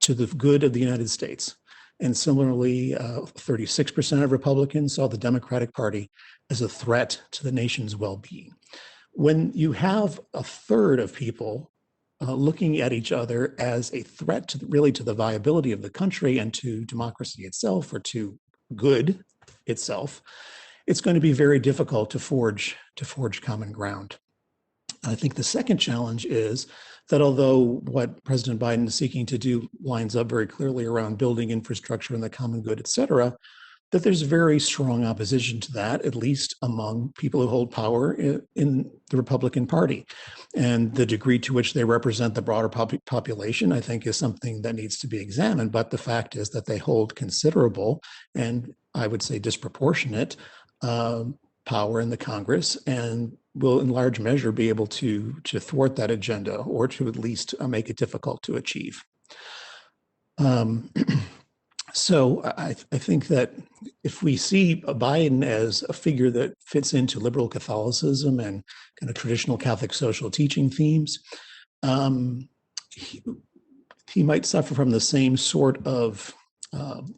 to the good of the United States. And similarly, 36% of Republicans saw the Democratic Party as a threat to the nation's well-being. When you have a third of people looking at each other as a threat to the viability of the country and to democracy itself, or to good itself, it's going to be very difficult to forge common ground. I think the second challenge is that although what President Biden is seeking to do lines up very clearly around building infrastructure and the common good, et cetera, that there's very strong opposition to that, at least among people who hold power in the Republican Party. And the degree to which they represent the broader population, I think, is something that needs to be examined. But the fact is that they hold considerable, and I would say disproportionate, power in the Congress, and will in large measure be able to thwart that agenda, or to at least make it difficult to achieve. So I think that if we see Biden as a figure that fits into liberal Catholicism and kind of traditional Catholic social teaching themes, he might suffer from the same sort of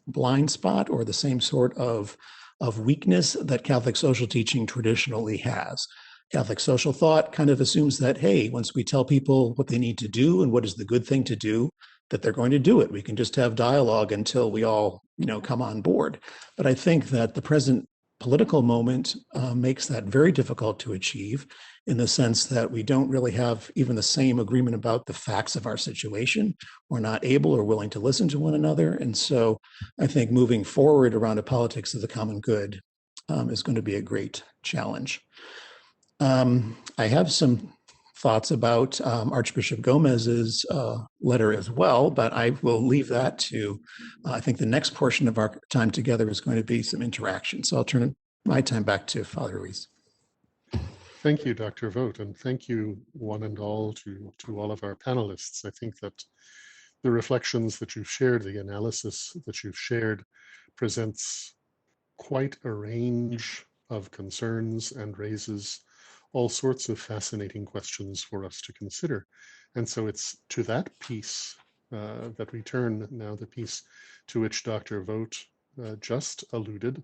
blind spot, or the same sort of weakness that Catholic social teaching traditionally has. Catholic social thought kind of assumes that, hey, once we tell people what they need to do and what is the good thing to do, that they're going to do it. We can just have dialogue until we all, come on board. But I think that the present political moment makes that very difficult to achieve, in the sense that we don't really have even the same agreement about the facts of our situation. We're not able or willing to listen to one another. And so I think moving forward around a politics of the common good is going to be a great challenge. I have some thoughts about Archbishop Gomez's letter as well, but I will leave that to, I think the next portion of our time together is going to be some interaction. So I'll turn my time back to Father Ruiz. Thank you, Dr. Vogt, and thank you one and all to all of our panelists. I think that the reflections that you've shared, the analysis that you've shared, presents quite a range of concerns and raises all sorts of fascinating questions for us to consider. And so it's to that piece that we turn now, the piece to which Dr. Vogt just alluded,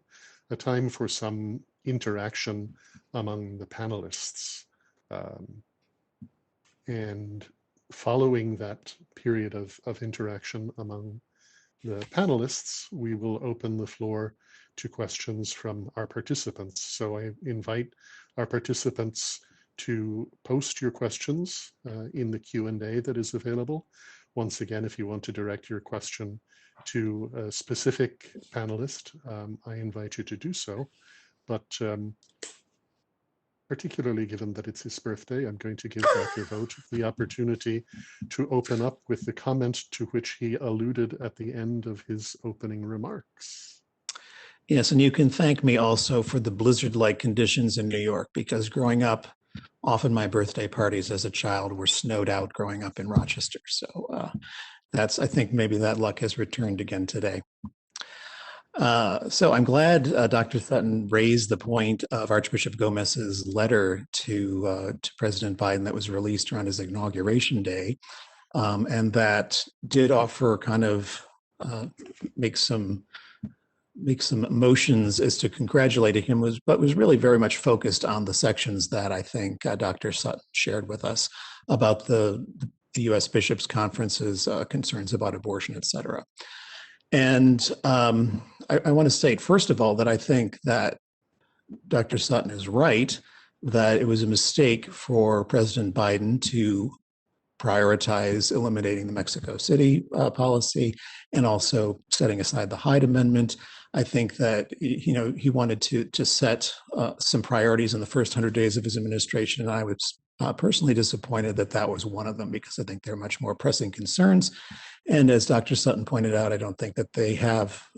a time for some interaction among the panelists. And following that period of interaction among the panelists, we will open the floor to questions from our participants. So I invite our participants to post your questions in the Q&A that is available. Once again, if you want to direct your question to a specific panelist, I invite you to do so. But particularly given that it's his birthday, I'm going to give Dr. Vogt the opportunity to open up with the comment to which he alluded at the end of his opening remarks. Yes, and you can thank me also for the blizzard-like conditions in New York, because growing up, often my birthday parties as a child were snowed out growing up in Rochester. So I think maybe that luck has returned again today. So I'm glad Dr. Sutton raised the point of Archbishop Gomez's letter to President Biden that was released around his inauguration day. and that did offer kind of make some motions as to congratulating him, but was really very much focused on the sections that I think Dr. Sutton shared with us about the U.S. Bishops' Conference's concerns about abortion, et cetera. And I want to state, first of all, that I think that Dr. Sutton is right, that it was a mistake for President Biden to prioritize eliminating the Mexico City policy and also setting aside the Hyde Amendment. I think that he wanted to set some priorities in the first 100 days of his administration, and I was personally disappointed that that was one of them, because I think there are much more pressing concerns. And as Dr. Sutton pointed out, I don't think that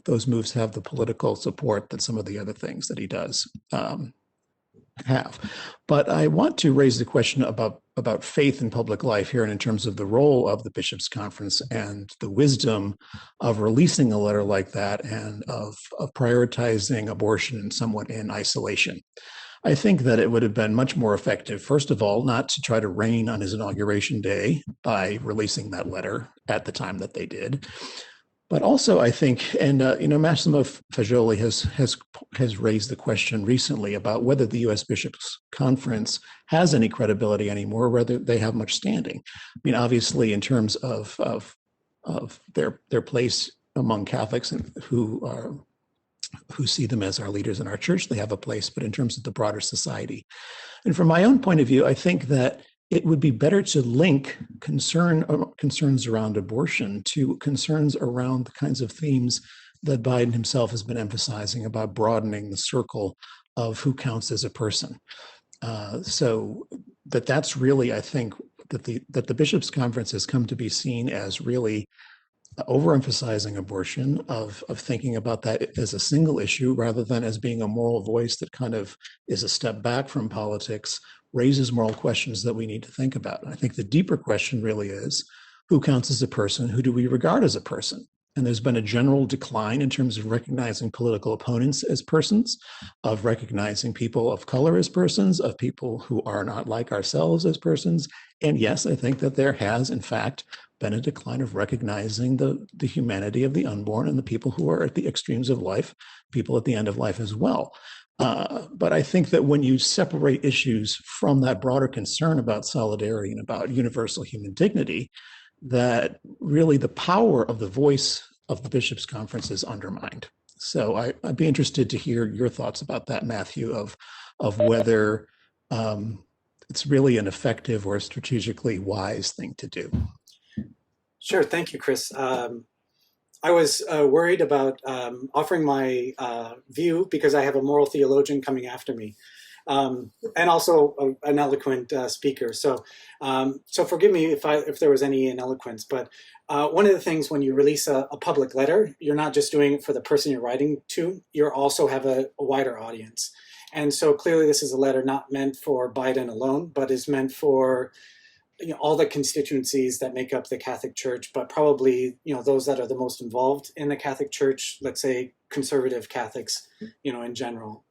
those moves have the political support that some of the other things that he does have. But I want to raise the question about faith in public life here, and in terms of the role of the Bishops' Conference and the wisdom of releasing a letter like that and of prioritizing abortion somewhat in isolation. I think that it would have been much more effective, first of all, not to try to rain on his inauguration day by releasing that letter at the time that they did. But also, I think, and Massimo Fagioli has raised the question recently about whether the U.S. Bishops' Conference has any credibility anymore, or whether they have much standing. I mean, obviously, in terms of their place among Catholics and who see them as our leaders in our church, they have a place. But in terms of the broader society, and from my own point of view, I think that it would be better to link concerns around abortion to concerns around the kinds of themes that Biden himself has been emphasizing about broadening the circle of who counts as a person. So that's really, I think, that the Bishops' Conference has come to be seen as really overemphasizing abortion, of thinking about that as a single issue rather than as being a moral voice that kind of is a step back from politics, raises moral questions that we need to think about. And I think the deeper question really is, who counts as a person? Who do we regard as a person? And there's been a general decline in terms of recognizing political opponents as persons, of recognizing people of color as persons, of people who are not like ourselves as persons. And yes, I think that there has, in fact, been a decline of recognizing the humanity of the unborn and the people who are at the extremes of life, people at the end of life as well. But I think that when you separate issues from that broader concern about solidarity and about universal human dignity, that really the power of the voice of the Bishops' Conference is undermined. So I'd be interested to hear your thoughts about that, Matthew, of whether it's really an effective or strategically wise thing to do. Sure, thank you, Chris. I was worried about offering my view because I have a moral theologian coming after me, and also an eloquent speaker. So forgive me if there was any ineloquence. But one of the things when you release a public letter, you're not just doing it for the person you're writing to. You also have a wider audience, and so clearly this is a letter not meant for Biden alone, but is meant for all the constituencies that make up the Catholic Church, but probably those that are the most involved in the Catholic Church, let's say conservative Catholics, in general.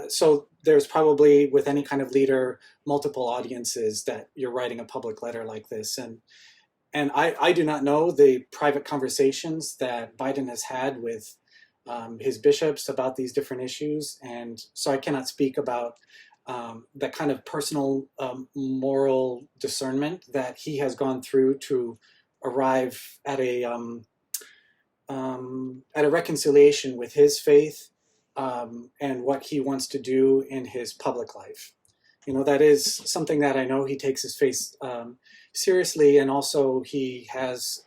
So there's probably, with any kind of leader, multiple audiences that you're writing a public letter like this. And I do not know the private conversations that Biden has had with his bishops about these different issues, and so I cannot speak about that kind of personal moral discernment that he has gone through to arrive at a reconciliation with his faith and what he wants to do in his public life. That is something that I know he takes his faith seriously, and also he has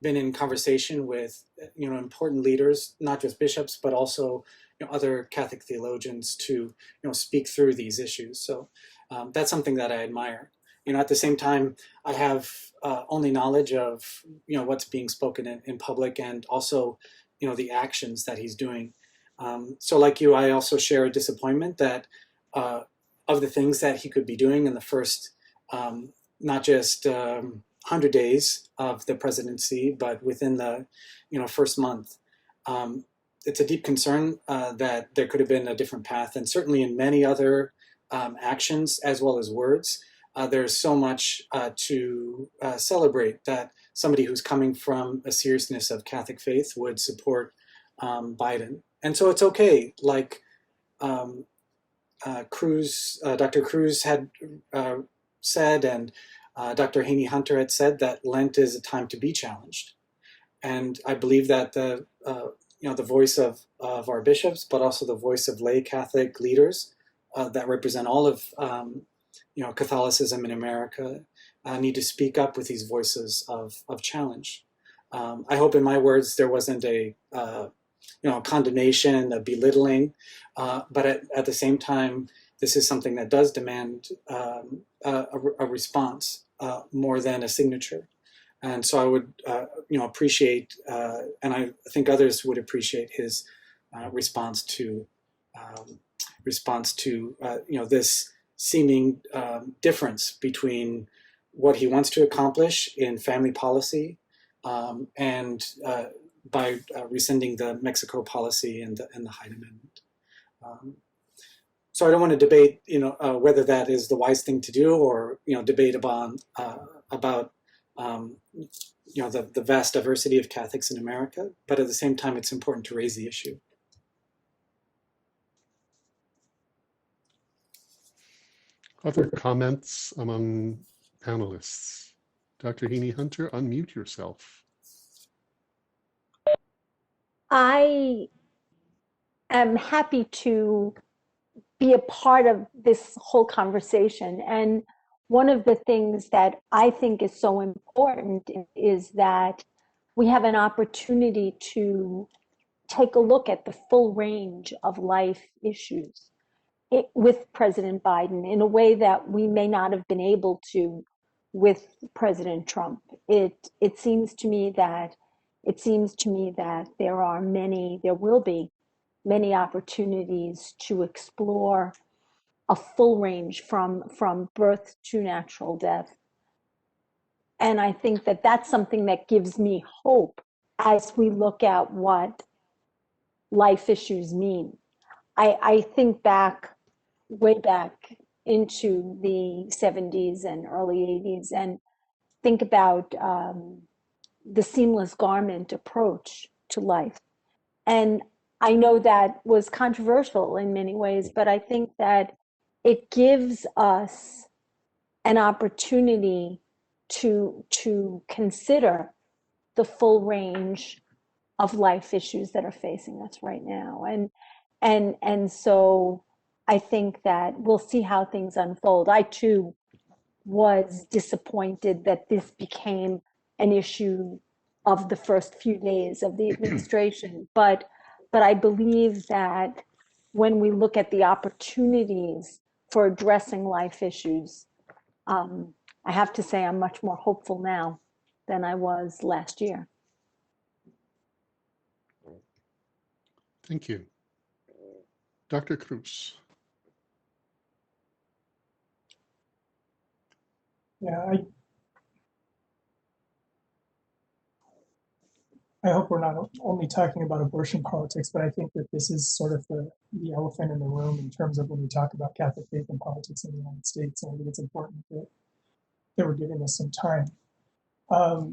been in conversation with important leaders, not just bishops, but also other Catholic theologians to speak through these issues. So that's something that I admire. At the same time, I have only knowledge of what's being spoken in public, and also the actions that he's doing. So like you, I also share a disappointment that of the things that he could be doing in the first not just 100 days of the presidency, but within the first month. It's a deep concern that there could have been a different path, and certainly in many other actions as well as words, there's so much to celebrate that somebody who's coming from a seriousness of Catholic faith would support Biden. And so it's okay, like Dr. Cruz had said, and Dr. Haney Hunter had said, that Lent is a time to be challenged. And I believe that the voice of our bishops, but also the voice of lay Catholic leaders that represent all of Catholicism in America need to speak up with these voices of challenge. I hope in my words there wasn't a condemnation, a belittling, but at the same time, this is something that does demand a response more than a signature. And so I would, appreciate, and I think others would appreciate his response to this seeming difference between what he wants to accomplish in family policy and by rescinding the Mexico policy and the Hyde Amendment. So I don't want to debate, whether that is the wise thing to do, or debate about the vast diversity of Catholics in America. But at the same time, it's important to raise the issue. Other comments among panelists? Dr. Haney Hunter, unmute yourself. I am happy to be a part of this whole conversation. And one of the things that I think is so important is that we have an opportunity to take a look at the full range of life issues with President Biden in a way that we may not have been able to with President Trump. It seems to me that there will be many opportunities to explore a full range from birth to natural death. And I think that that's something that gives me hope as we look at what life issues mean. I think way back into the 70s and early 80s, and think about the seamless garment approach to life. And I know that was controversial in many ways, but I think that it gives us an opportunity to consider the full range of life issues that are facing us right now. And so I think that we'll see how things unfold. I too was disappointed that this became an issue of the first few days of the administration. But I believe that when we look at the opportunities for addressing life issues, I have to say I'm much more hopeful now than I was last year. Thank you. Dr. Cruz. Yeah, I hope we're not only talking about abortion politics, but I think that this is sort of the elephant in the room in terms of when we talk about Catholic faith and politics in the United States. And I think it's important that we're giving this some time. I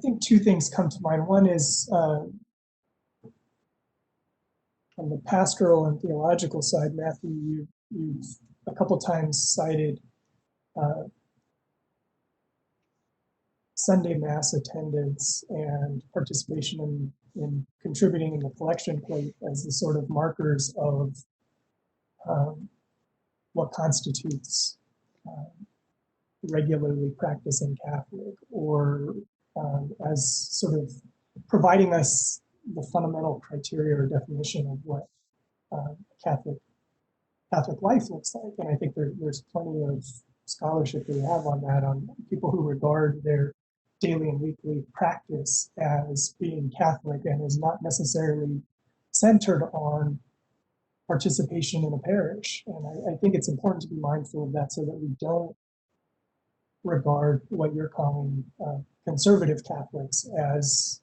think two things come to mind. One is on the pastoral and theological side, Matthew, you've a couple times cited Sunday Mass attendance and participation in contributing in the collection plate as the sort of markers of what constitutes regularly practicing Catholic, or as sort of providing us the fundamental criteria or definition of what Catholic life looks like. And I think there's plenty of scholarship that we have on that, on people who regard their daily and weekly practice as being Catholic and is not necessarily centered on participation in a parish. And I think it's important to be mindful of that so that we don't regard what you're calling conservative Catholics as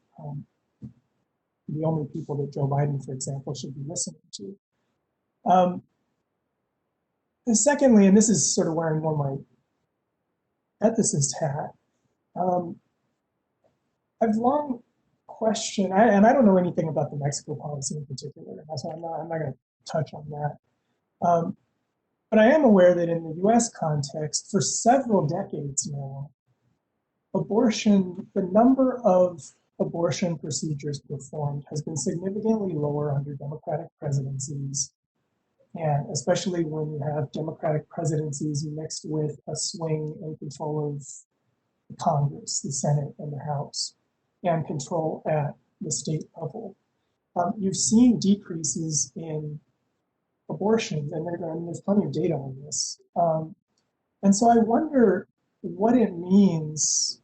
the only people that Joe Biden, for example, should be listening to. And secondly, and this is sort of wearing more my ethicist hat, I've long questioned, and I don't know anything about the Mexico policy in particular, so I'm not going to touch on that. But I am aware that in the US context, for several decades now, the number of abortion procedures performed has been significantly lower under Democratic presidencies, and especially when you have Democratic presidencies mixed with a swing in control of the Congress, the Senate, and the House, and control at the state level. You've seen decreases in abortions, and there's plenty of data on this. And so I wonder what it means,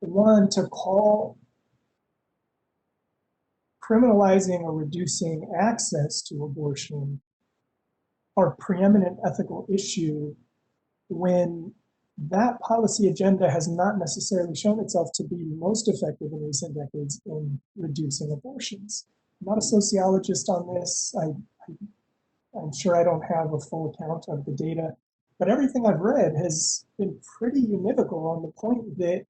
one, to call criminalizing or reducing access to abortion our preeminent ethical issue when that policy agenda has not necessarily shown itself to be most effective in recent decades in reducing abortions. I'm not a sociologist on this. I'm sure I don't have a full account of the data, but everything I've read has been pretty univocal on the point that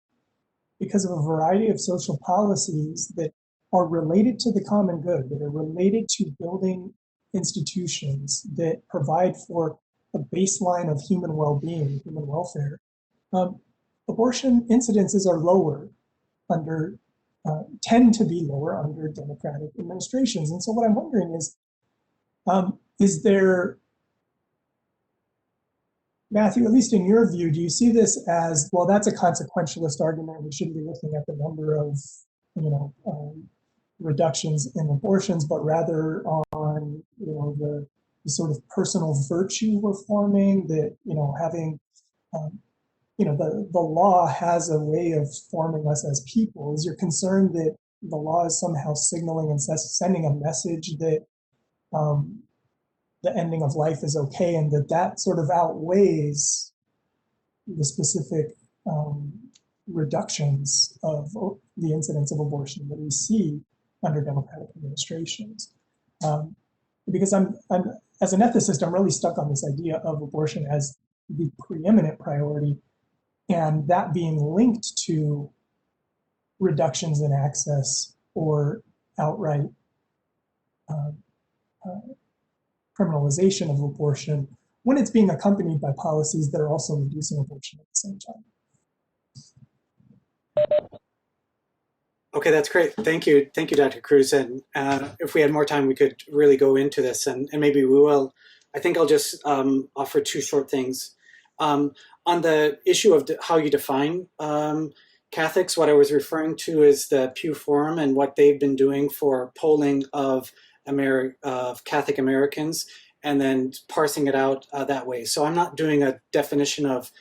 because of a variety of social policies that are related to the common good, that are related to building institutions that provide for a baseline of human well-being, human welfare, abortion incidences are lower under, tend to be lower under Democratic administrations. And so what I'm wondering is there, Matthew, at least in your view, do you see this as, well, that's a consequentialist argument, we shouldn't be looking at the number of, reductions in abortions, but rather on, the sort of personal virtue we're forming, that, having, the law has a way of forming us as people? Is your concern that the law is somehow signaling and sending a message that the ending of life is okay, and that sort of outweighs the specific reductions of the incidence of abortion that we see under Democratic administrations? Because I'm as an ethicist, I'm really stuck on this idea of abortion as the preeminent priority, and that being linked to reductions in access or outright criminalization of abortion when it's being accompanied by policies that are also reducing abortion at the same time. Okay, that's great. Thank you, Dr. Cruz. And if we had more time, we could really go into this, and maybe we will. I think I'll just offer two short things. On the issue of how you define Catholics, what I was referring to is the Pew Forum and what they've been doing for polling of Catholic Americans, and then parsing it out that way. So I'm not doing a definition of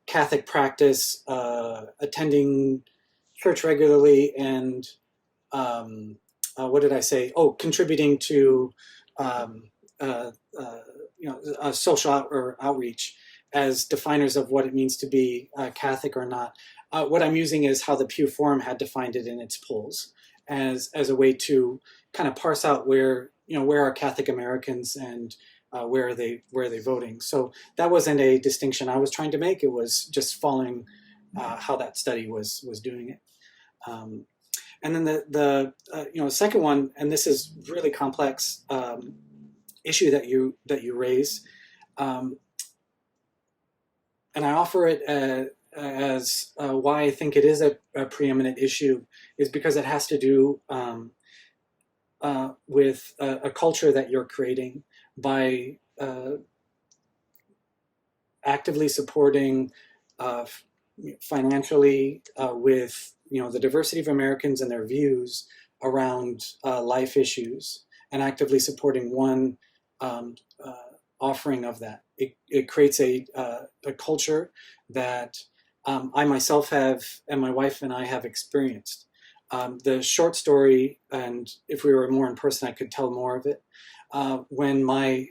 Catholic practice, attending church regularly, and what did I say? Oh, contributing to social outreach as definers of what it means to be Catholic or not. What I'm using is how the Pew Forum had defined it in its polls as a way to kind of parse out where are Catholic Americans and where are they voting. So that wasn't a distinction I was trying to make. It was just following how that study was doing it. And then the second one, and this is really complex issue that you raise, and I offer it as why I think it is a preeminent issue, is because it has to do with a culture that you're creating by actively supporting financially with the diversity of Americans and their views around life issues, and actively supporting one offering of that. It creates a culture that I myself have, and my wife and I have experienced. The short story, and if we were more in person, I could tell more of it. When my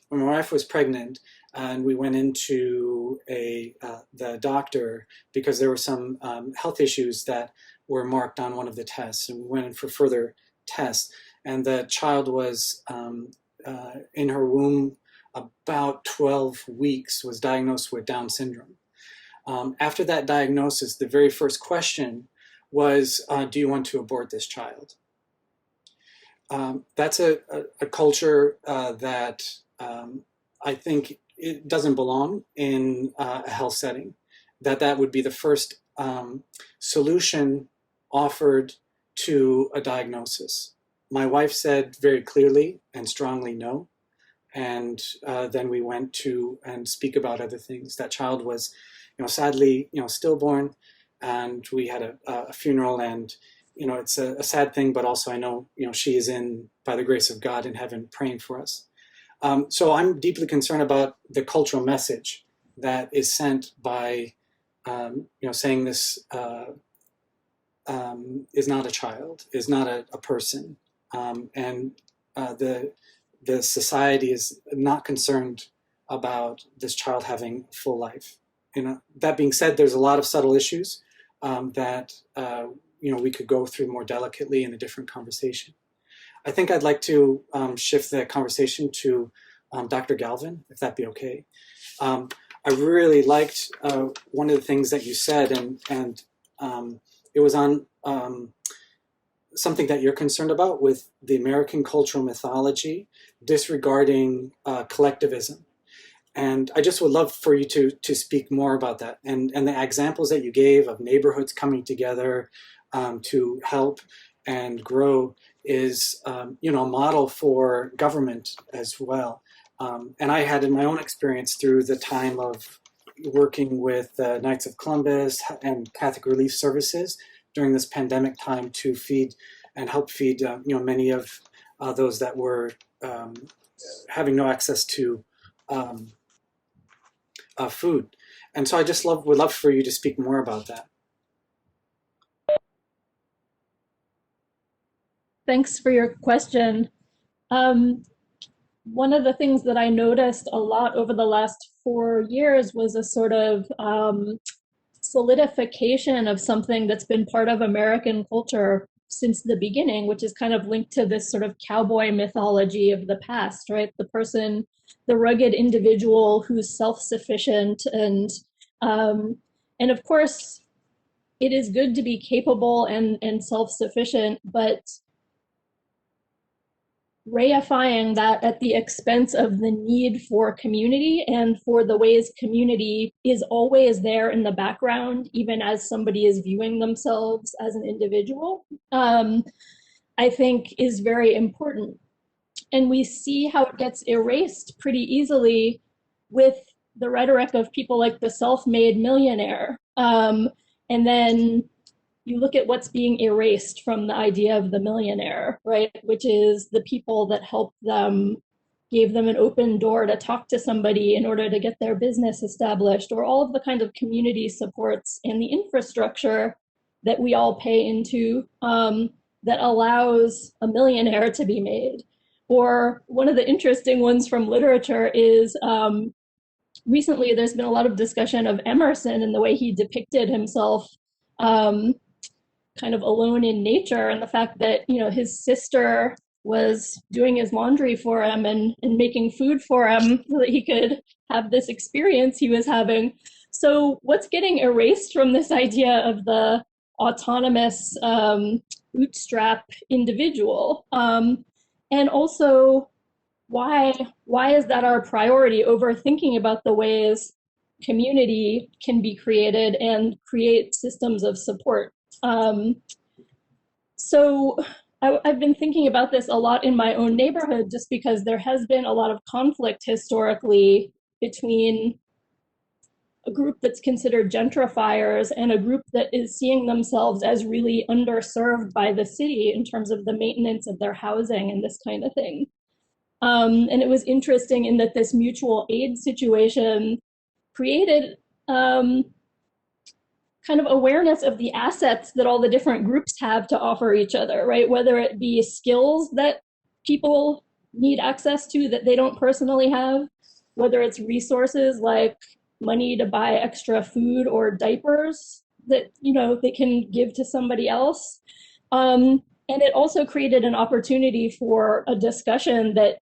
when my wife was pregnant, and we went into the doctor because there were some health issues that were marked on one of the tests, and we went in for further tests. And the child was in her womb, about 12 weeks, was diagnosed with Down syndrome. After that diagnosis, the very first question was, do you want to abort this child? That's a culture that I think it doesn't belong in a health setting, that would be the first solution offered to a diagnosis. My wife said very clearly and strongly no. And then we went to and speak about other things. That child was, sadly, stillborn, and we had a funeral, and, it's a sad thing, but also I know, she is by the grace of God in heaven, praying for us. So I'm deeply concerned about the cultural message that is sent by, saying this is not a child, is not a person, and the society is not concerned about this child having a full life. That being said, there's a lot of subtle issues that we could go through more delicately in a different conversation. I think I'd like to shift the conversation to Dr. Galvin, if that'd be okay. I really liked one of the things that you said, and it was on something that you're concerned about with the American cultural mythology, disregarding collectivism. And I just would love for you to speak more about that. And the examples that you gave of neighborhoods coming together to help and grow is, a model for government as well. And I had in my own experience through the time of working with Knights of Columbus and Catholic Relief Services during this pandemic time to feed and help feed, many of those that were having no access to food. And so I just would love for you to speak more about that. Thanks for your question. One of the things that I noticed a lot over the last 4 years was a sort of solidification of something that's been part of American culture since the beginning, which is kind of linked to this sort of cowboy mythology of the past, right? The person, the rugged individual who's self-sufficient, and of course, it is good to be capable and self-sufficient, but reifying that at the expense of the need for community and for the ways community is always there in the background, even as somebody is viewing themselves as an individual, I think is very important. And we see how it gets erased pretty easily with the rhetoric of people like the self-made millionaire. And then you look at what's being erased from the idea of the millionaire, right? Which is the people that helped them, gave them an open door to talk to somebody in order to get their business established, or all of the kind of community supports and the infrastructure that we all pay into that allows a millionaire to be made. Or one of the interesting ones from literature is recently there's been a lot of discussion of Emerson and the way he depicted himself kind of alone in nature, and the fact that, his sister was doing his laundry for him and making food for him so that he could have this experience he was having. So what's getting erased from this idea of the autonomous bootstrap individual? And also, why is that our priority over thinking about the ways community can be created and create systems of support? So I've been thinking about this a lot in my own neighborhood, just because there has been a lot of conflict historically between a group that's considered gentrifiers and a group that is seeing themselves as really underserved by the city in terms of the maintenance of their housing and this kind of thing. And it was interesting in that this mutual aid situation created kind of awareness of the assets that all the different groups have to offer each other, right? Whether it be skills that people need access to that they don't personally have, whether it's resources like money to buy extra food or diapers that, they can give to somebody else. And it also created an opportunity for a discussion that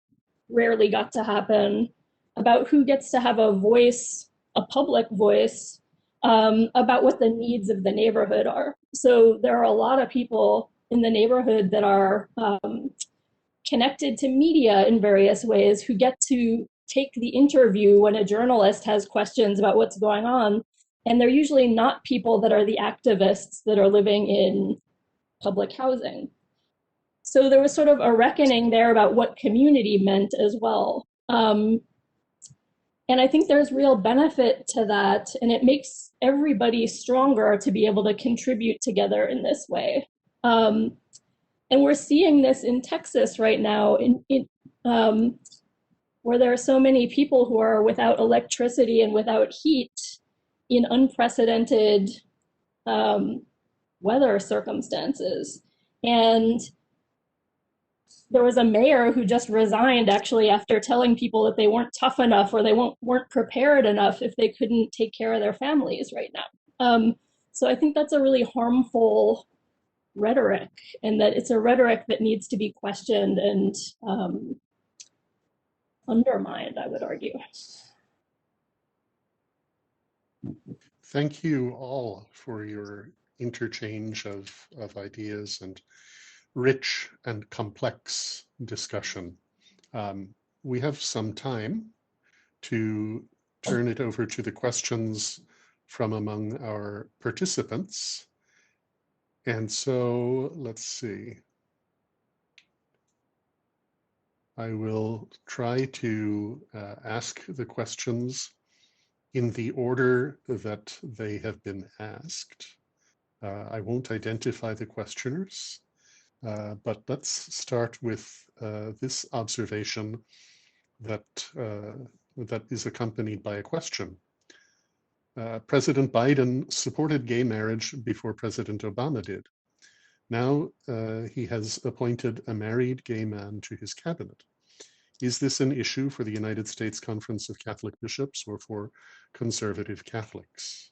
rarely got to happen, about who gets to have a voice, a public voice, about what the needs of the neighborhood are. So there are a lot of people in the neighborhood that are connected to media in various ways who get to take the interview when a journalist has questions about what's going on. And they're usually not people that are the activists that are living in public housing. So there was sort of a reckoning there about what community meant as well. And I think there's real benefit to that, and it makes everybody stronger to be able to contribute together in this way. And we're seeing this in Texas right now, where there are so many people who are without electricity and without heat in unprecedented weather circumstances. And there was a mayor who just resigned actually after telling people that they weren't tough enough or they weren't prepared enough if they couldn't take care of their families right now. So I think that's a really harmful rhetoric, and that it's a rhetoric that needs to be questioned and undermined, I would argue. Thank you all for your interchange of ideas and rich and complex discussion. We have some time to turn it over to the questions from among our participants. And so let's see. I will try to ask the questions in the order that they have been asked. I won't identify the questioners, but let's start with this observation that is accompanied by a question. President Biden supported gay marriage before President Obama did. Now he has appointed a married gay man to his cabinet. Is this an issue for the United States Conference of Catholic Bishops or for conservative Catholics?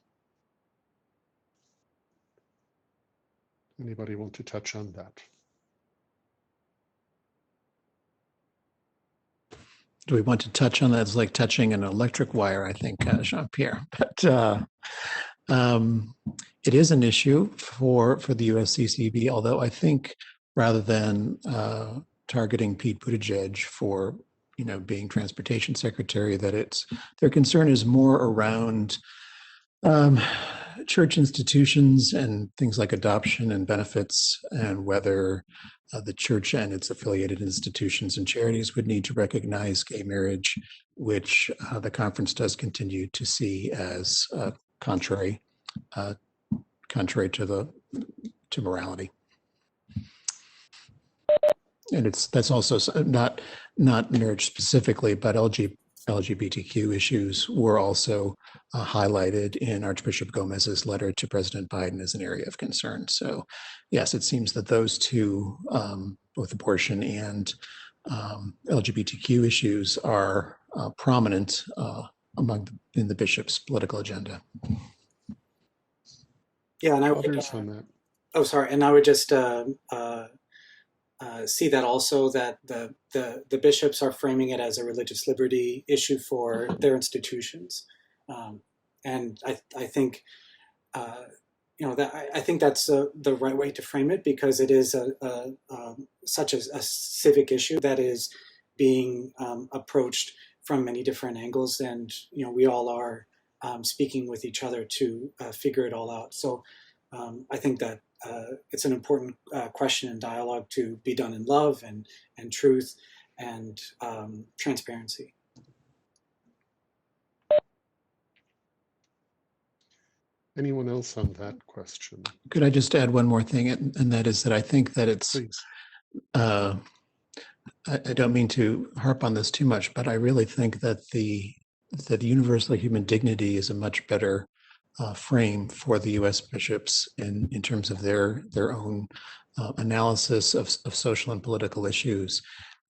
Anybody want to touch on that? Do we want to touch on that? It's like touching an electric wire, I think, Jean-Pierre. But it is an issue for the USCCB, although I think rather than targeting Pete Buttigieg for being transportation secretary, that their concern is more around church institutions and things like adoption and benefits, and whether the church and its affiliated institutions and charities would need to recognize gay marriage, which the conference does continue to see as contrary to morality. And that's also not marriage specifically, but LGBTQ issues were also highlighted in Archbishop Gomez's letter to President Biden as an area of concern. So yes, it seems that those two, both abortion and LGBTQ issues, are prominent in the bishop's political agenda. Yeah, and I would, oh, sorry, and I would just see that also, that the bishops are framing it as a religious liberty issue for their institutions, and I think I think that's the right way to frame it, because it is such a civic issue that is being approached from many different angles, and we all are speaking with each other to figure it all out. So I think that it's an important question and dialogue to be done in love and truth and transparency. Anyone else on that question? Could I just add one more thing, and that is that I think that it's, I don't mean to harp on this too much, but I really think that the universal human dignity is a much better frame for the U.S. bishops in terms of their own analysis of social and political issues.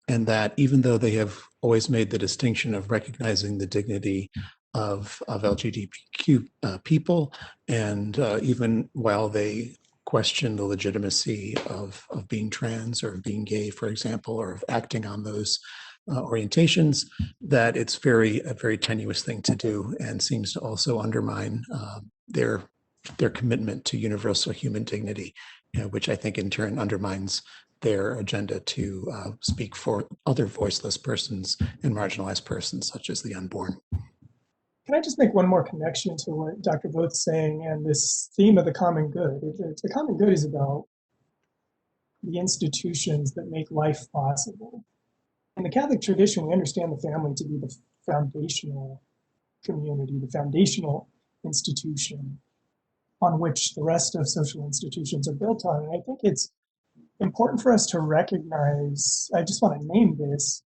And that even though they have always made the distinction of recognizing the dignity of LGBTQ people, and even while they question the legitimacy of being trans or being gay, for example, or of acting on those orientations, that it's a very tenuous thing to do, and seems to also undermine their commitment to universal human dignity, which I think in turn undermines their agenda to speak for other voiceless persons and marginalized persons, such as the unborn. Can I just make one more connection to what Dr. Voth's saying and this theme of the common good? The common good is about the institutions that make life possible. In the Catholic tradition, we understand the family to be the foundational community, the foundational institution on which the rest of social institutions are built on. And I think it's important for us to recognize, I just want to name this,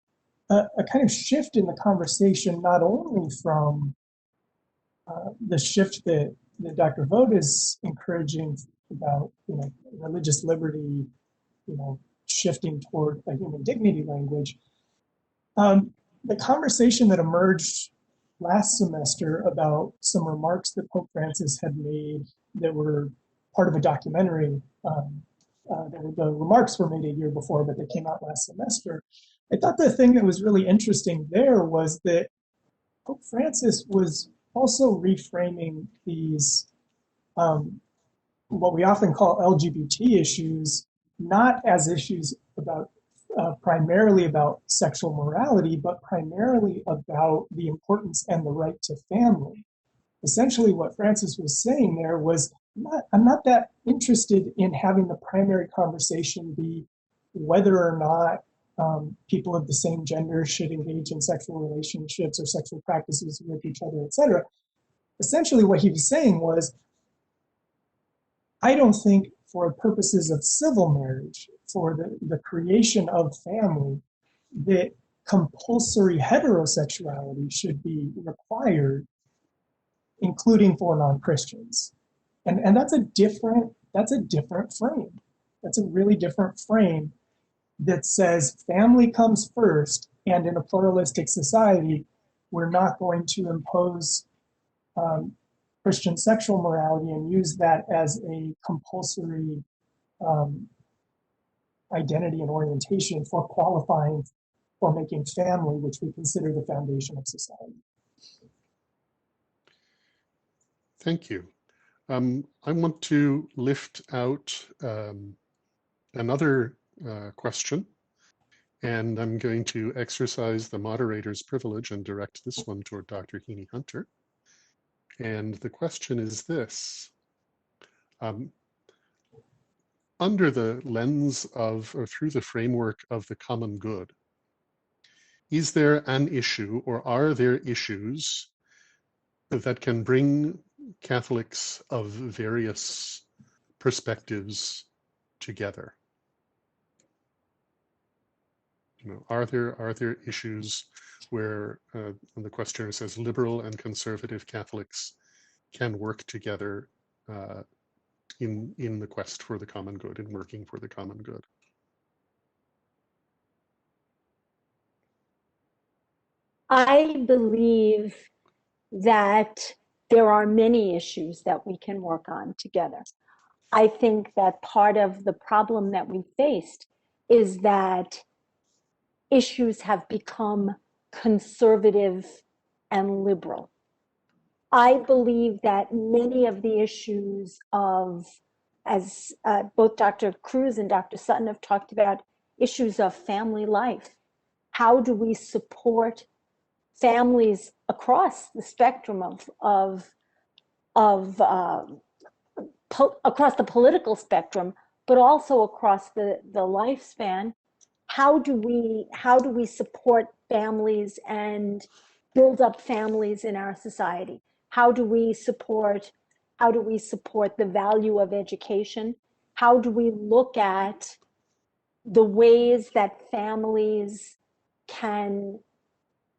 a kind of shift in the conversation, not only from the shift that Dr. Vogt is encouraging about, religious liberty, shifting toward a human dignity language. The conversation that emerged last semester about some remarks that Pope Francis had made that were part of a documentary. The remarks were made a year before, but they came out last semester. I thought the thing that was really interesting there was that Pope Francis was also reframing these, what we often call LGBT issues, not as issues about primarily about sexual morality, but primarily about the importance and the right to family. Essentially, what Francis was saying there was, I'm not that interested in having the primary conversation be whether or not people of the same gender should engage in sexual relationships or sexual practices with each other, et cetera. Essentially, what he was saying was, I don't think for purposes of civil marriage, for the creation of family, that compulsory heterosexuality should be required, including for non-Christians. And that's a different frame. That's a really different frame that says family comes first, and in a pluralistic society, we're not going to impose Christian sexual morality and use that as a compulsory identity and orientation for qualifying for making family, which we consider the foundation of society. Thank you. I want to lift out another question, and I'm going to exercise the moderator's privilege and direct this one toward Dr. Heaney Hunter. And the question is this. Under the lens of, or through the framework of the common good, is there an issue, or are there issues that can bring Catholics of various perspectives together? Are there issues where the questioner says liberal and conservative Catholics can work together in the quest for the common good, in working for the common good? I believe that there are many issues that we can work on together. I think that part of the problem that we faced is that issues have become conservative and liberal. I believe that many of the issues of, as both Dr. Cruz and Dr. Sutton have talked about, issues of family life. How do we support families across the spectrum across the political spectrum, but also across the lifespan? How do we support families and build up families in our society? How do we support the value of education? How do we look at the ways that families can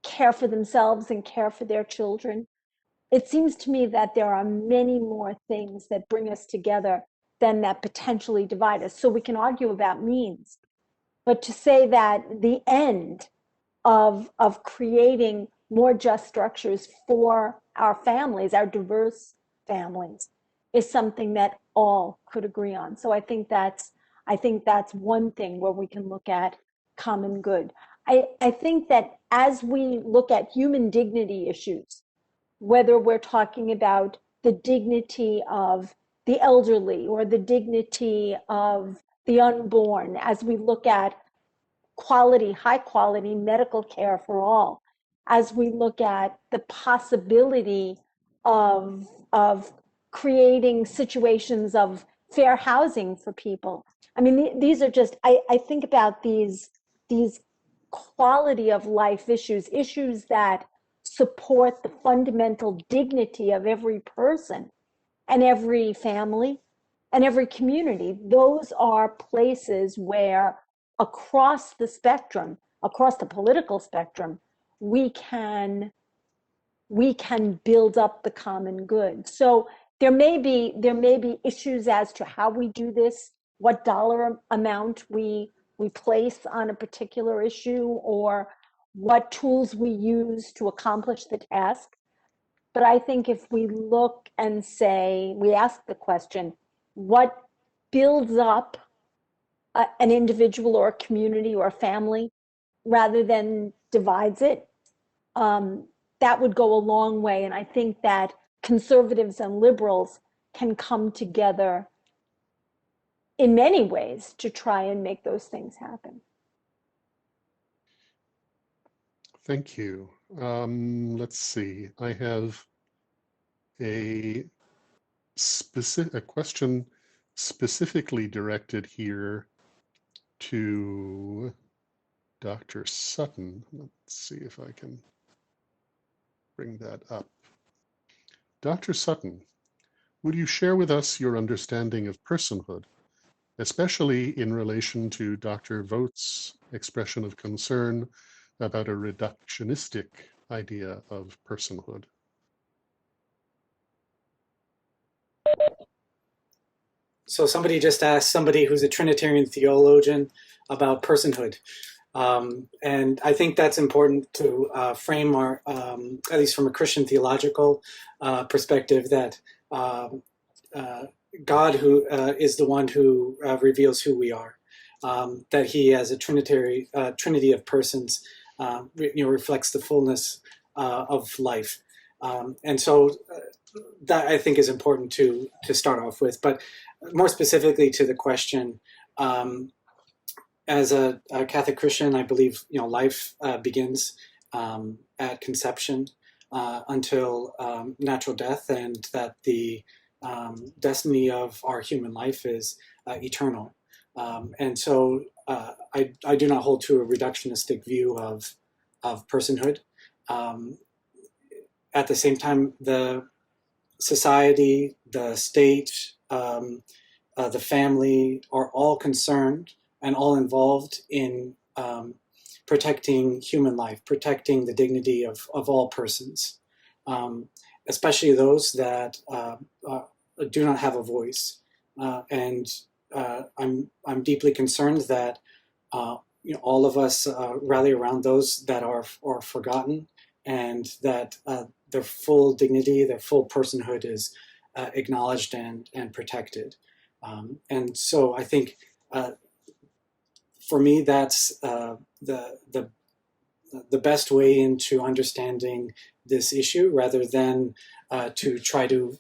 care for themselves and care for their children? It seems to me that there are many more things that bring us together than that potentially divide us. So we can argue about means, but to say that the end of creating more just structures for our families, our diverse families, is something that all could agree on. So I think that's one thing where we can look at common good. I think that as we look at human dignity issues, whether we're talking about the dignity of the elderly or the dignity of the unborn, as we look at quality, high quality medical care for all, as we look at the possibility of creating situations of fair housing for people. I mean, these are just, I think about these quality of life issues, issues that support the fundamental dignity of every person and every family and every community. Those are places where across the spectrum, across the political spectrum, we can build up the common good. So there may be issues as to how we do this, what dollar amount we place on a particular issue, or what tools we use to accomplish the task. But I think if we look and say, we ask the question, what builds up an individual or a community or a family rather than divides it, that would go a long way. And I think that conservatives and liberals can come together in many ways to try and make those things happen. Thank you. Let's see. I have a question specifically directed here to Dr. Sutton. Let's see if I can bring that up. Dr. Sutton, would you share with us your understanding of personhood, especially in relation to Dr. Vogt's expression of concern about a reductionistic idea of personhood? So somebody just asked somebody who's a Trinitarian theologian about personhood. And I think that's important to frame our, at least from a Christian theological perspective, that God who is the one who reveals who we are, that he as a trinity of persons reflects the fullness of life. And so that I think is important to start off with. But more specifically to the question, as a Catholic Christian, I believe life begins at conception until natural death, and that the destiny of our human life is eternal. And so I do not hold to a reductionistic view of personhood. At the same time, the society, the state, the family are all concerned and all involved in protecting human life, protecting the dignity of all persons, especially those that do not have a voice. And I'm deeply concerned that all of us rally around those that are forgotten, and that their full dignity, their full personhood is acknowledged and protected. And so I think for me, that's the best way into understanding this issue, rather than to try to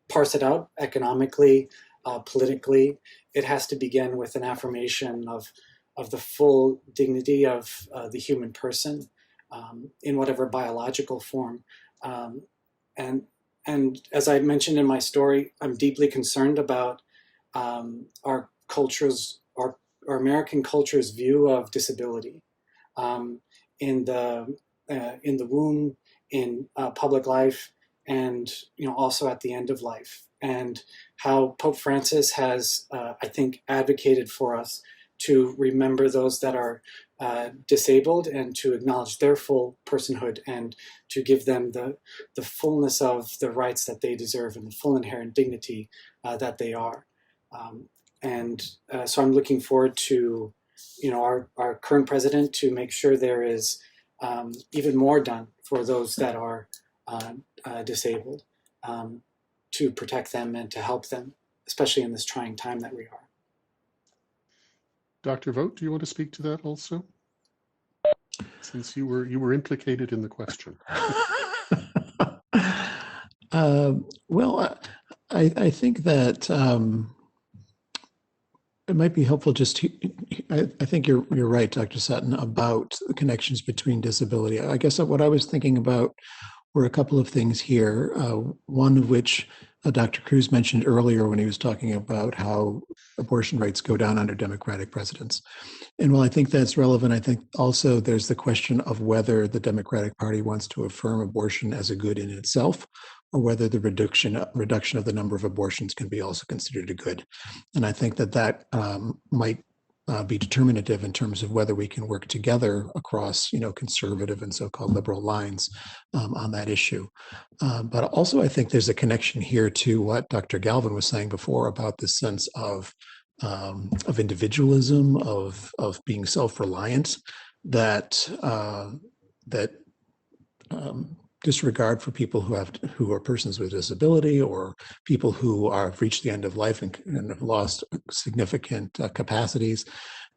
parse it out economically, politically. It has to begin with an affirmation of the full dignity of the human person in whatever biological form. And as I mentioned in my story, I'm deeply concerned about our American culture's view of disability in the womb, in public life, and also at the end of life, and how Pope Francis has, I think, advocated for us to remember those that are disabled and to acknowledge their full personhood and to give them the fullness of the rights that they deserve and the full inherent dignity that they are. So I'm looking forward to our current president to make sure there is even more done for those that are disabled, to protect them and to help them, especially in this trying time that we are. Dr. Vogt, do you want to speak to that also? since you were implicated in the question. Well, I think that it might be helpful just to, I think you're right, Dr. Sutton, about the connections between disability. I guess what I was thinking about were a couple of things here, one of which Dr. Cruz mentioned earlier when he was talking about how abortion rates go down under Democratic presidents. And while I think that's relevant, I think also there's the question of whether the Democratic Party wants to affirm abortion as a good in itself, or whether the reduction of the number of abortions can be also considered a good. And I think that might be determinative in terms of whether we can work together across, conservative and so-called liberal lines on that issue. But also, I think there's a connection here to what Dr. Galvin was saying before about this sense of individualism, of being self-reliant, that disregard for people who are persons with disability, or people who have reached the end of life and have lost significant capacities.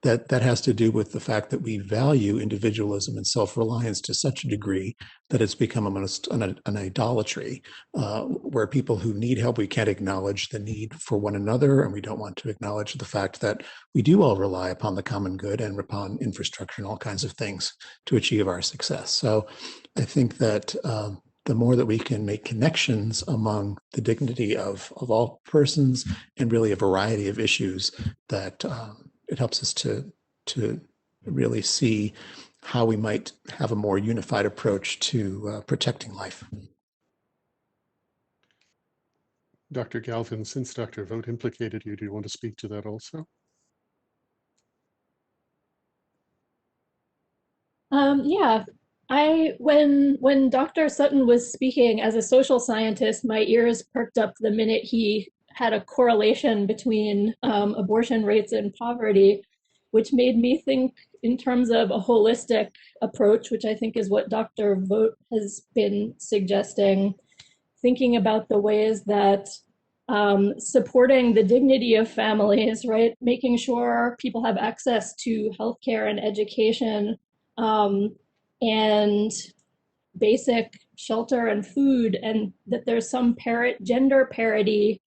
That has to do with the fact that we value individualism and self-reliance to such a degree that it's become almost an idolatry, where people who need help, we can't acknowledge the need for one another, and we don't want to acknowledge the fact that we do all rely upon the common good and upon infrastructure and all kinds of things to achieve our success. So I think that the more that we can make connections among the dignity of all persons and really a variety of issues, that it helps us to really see how we might have a more unified approach to protecting life. Dr. Galvin, since Dr. Vogt implicated you, do you want to speak to that also? Yeah, when Dr. Sutton was speaking as a social scientist, my ears perked up the minute he had a correlation between abortion rates and poverty, which made me think in terms of a holistic approach, which I think is what Dr. Vogt has been suggesting, thinking about the ways that supporting the dignity of families, right? Making sure people have access to healthcare and education, and basic shelter and food, and that there's some gender parity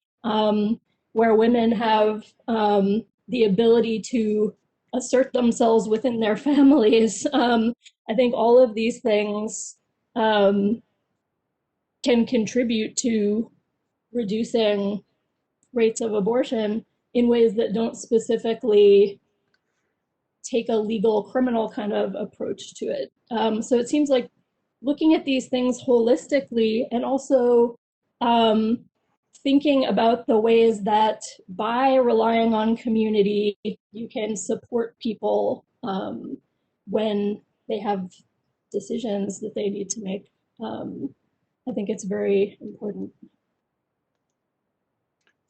where women have the ability to assert themselves within their families. I think all of these things can contribute to reducing rates of abortion in ways that don't specifically take a legal criminal kind of approach to it. So it seems like looking at these things holistically, and also thinking about the ways that by relying on community, you can support people when they have decisions that they need to make. I think it's very important.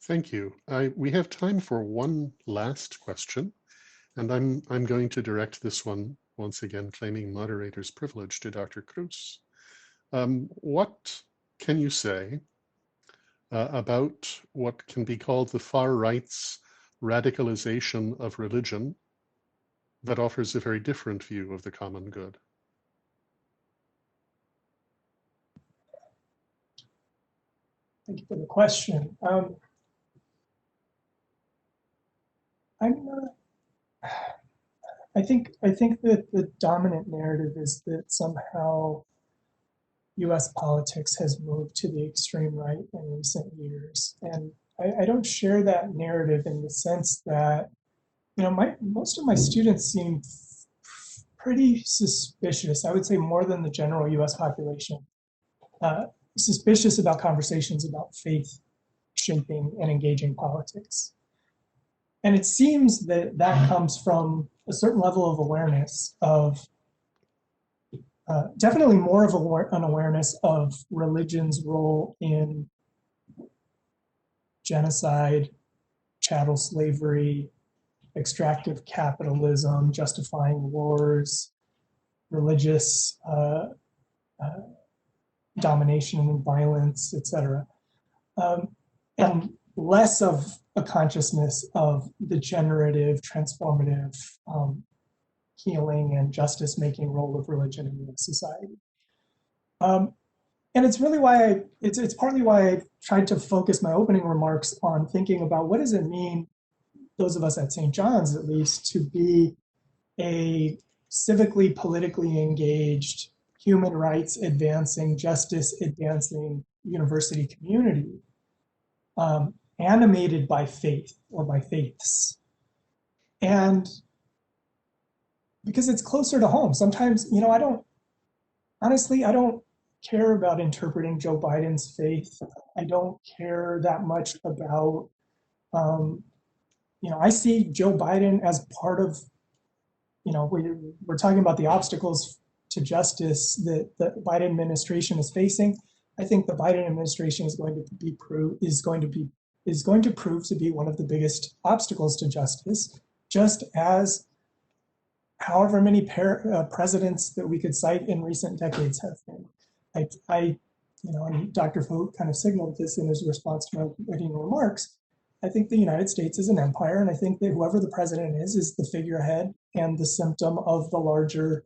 Thank you. We have time for one last question, and I'm going to direct this one, once again, claiming moderator's privilege, to Dr. Cruz. What can you say about what can be called the far right's radicalization of religion that offers a very different view of the common good? Thank you for the question. I think that the dominant narrative is that somehow U.S. politics has moved to the extreme right in recent years, and I don't share that narrative in the sense that, most of my students seem pretty suspicious. I would say more than the general U.S. population, suspicious about conversations about faith shaping and engaging politics. And it seems that that comes from a certain level of awareness of, definitely more of an awareness of religion's role in genocide, chattel slavery, extractive capitalism, justifying wars, religious domination and violence, etc. And less of a consciousness of the generative, transformative healing and justice-making role of religion in human society. And it's really why it's partly why I tried to focus my opening remarks on thinking about what does it mean, those of us at St. John's at least, to be a civically, politically engaged, human rights advancing, justice advancing university community, animated by faith or by faiths. And because it's closer to home. Sometimes, I don't care about interpreting Joe Biden's faith. I don't care that much about, I see Joe Biden as part of, we're talking about the obstacles to justice that the Biden administration is facing. I think the Biden administration is going to prove to be one of the biggest obstacles to justice, just as however many presidents that we could cite in recent decades have been. And Dr. Vogt kind of signaled this in his response to my opening remarks. I think the United States is an empire, and I think that whoever the president is the figurehead and the symptom of the larger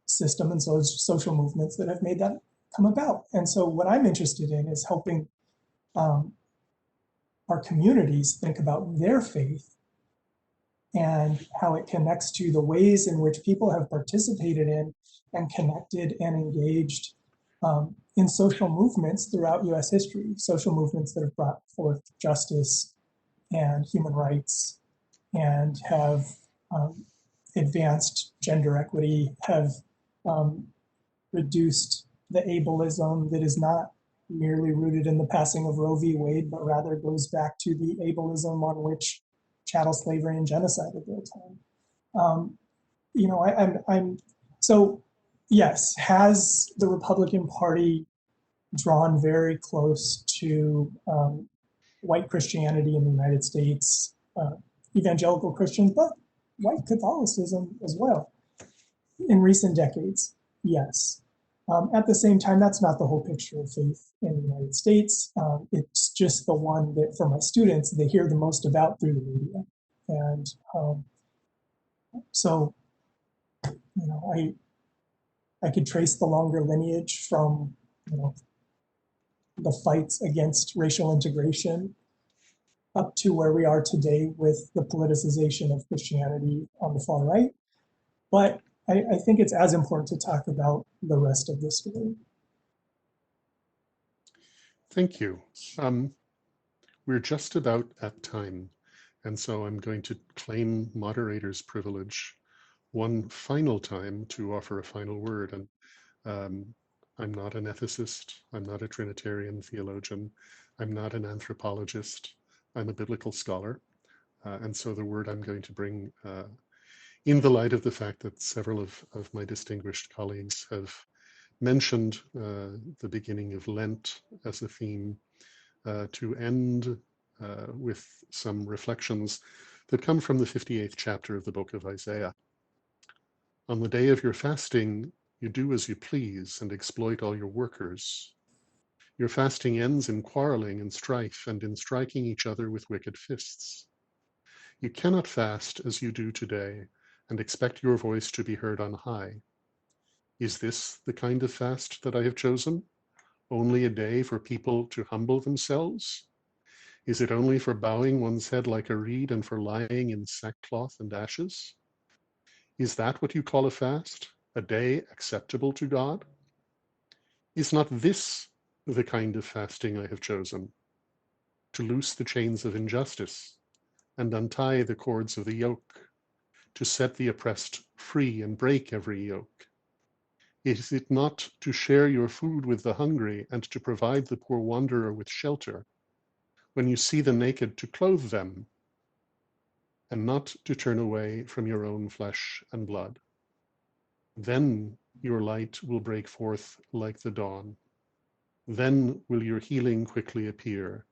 system and social movements that have made that come about. And so what I'm interested in is helping our communities think about their faith and how it connects to the ways in which people have participated in and connected and engaged in social movements throughout US history, social movements that have brought forth justice and human rights and have advanced gender equity, have reduced the ableism that is not merely rooted in the passing of Roe v. Wade, but rather goes back to the ableism on which chattel slavery and genocide are built on. So yes, has the Republican Party drawn very close to white Christianity in the United States, evangelical Christians, but white Catholicism as well in recent decades? Yes. At the same time, that's not the whole picture of faith in the United States. It's just the one that, for my students, they hear the most about through the media. And so, I could trace the longer lineage from, the fights against racial integration up to where we are today with the politicization of Christianity on the far right. But I think it's as important to talk about the rest of the story. Thank you. We're just about at time, and so I'm going to claim moderator's privilege one final time to offer a final word. And I'm not an ethicist, I'm not a Trinitarian theologian, I'm not an anthropologist, I'm a biblical scholar. And so the word I'm going to bring, in the light of the fact that several of my distinguished colleagues have mentioned the beginning of Lent as a theme, to end with some reflections that come from the 58th chapter of the book of Isaiah. On the day of your fasting, you do as you please and exploit all your workers. Your fasting ends in quarreling and strife and in striking each other with wicked fists. You cannot fast as you do today and expect your voice to be heard on high. Is this the kind of fast that I have chosen? Only a day for people to humble themselves? Is it only for bowing one's head like a reed and for lying in sackcloth and ashes? Is that what you call a fast? A day acceptable to God? Is not this the kind of fasting I have chosen? To loose the chains of injustice and untie the cords of the yoke, to set the oppressed free and break every yoke? Is it not to share your food with the hungry and to provide the poor wanderer with shelter? When you see the naked, to clothe them, and not to turn away from your own flesh and blood? Then your light will break forth like the dawn. Then will your healing quickly appear.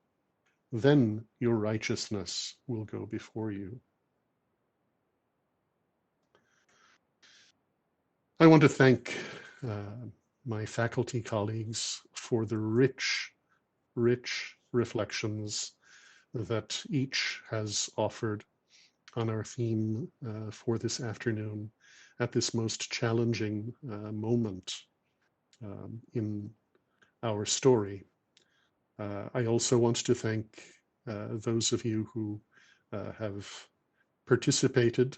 Then your righteousness will go before you. I want to thank my faculty colleagues for the rich reflections that each has offered on our theme for this afternoon. at this most challenging moment in our story. I also want to thank those of you who have participated,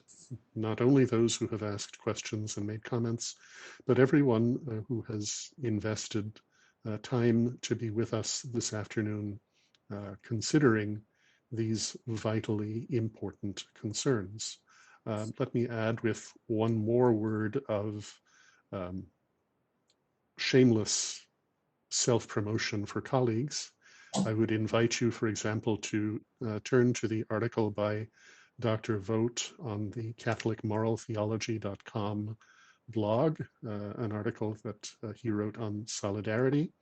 not only those who have asked questions and made comments, but everyone who has invested time to be with us this afternoon, considering these vitally important concerns. Let me add with one more word of shameless self-promotion for colleagues. I would invite you, for example, to turn to the article by Dr. Vogt on the CatholicMoralTheology.com blog, an article that he wrote on solidarity.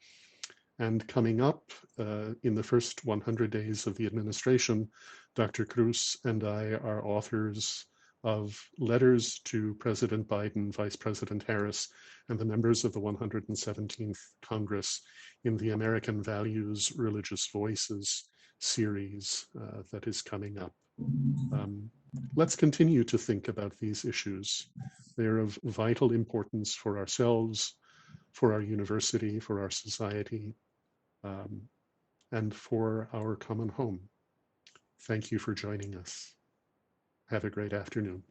And coming up in the first 100 days of the administration, Dr. Cruz and I are authors of letters to President Biden, Vice President Harris, and the members of the 117th Congress in the American Values, Religious Voices series that is coming up. Let's continue to think about these issues. They're of vital importance for ourselves, for our university, for our society, and for our common home. Thank you for joining us. Have a great afternoon.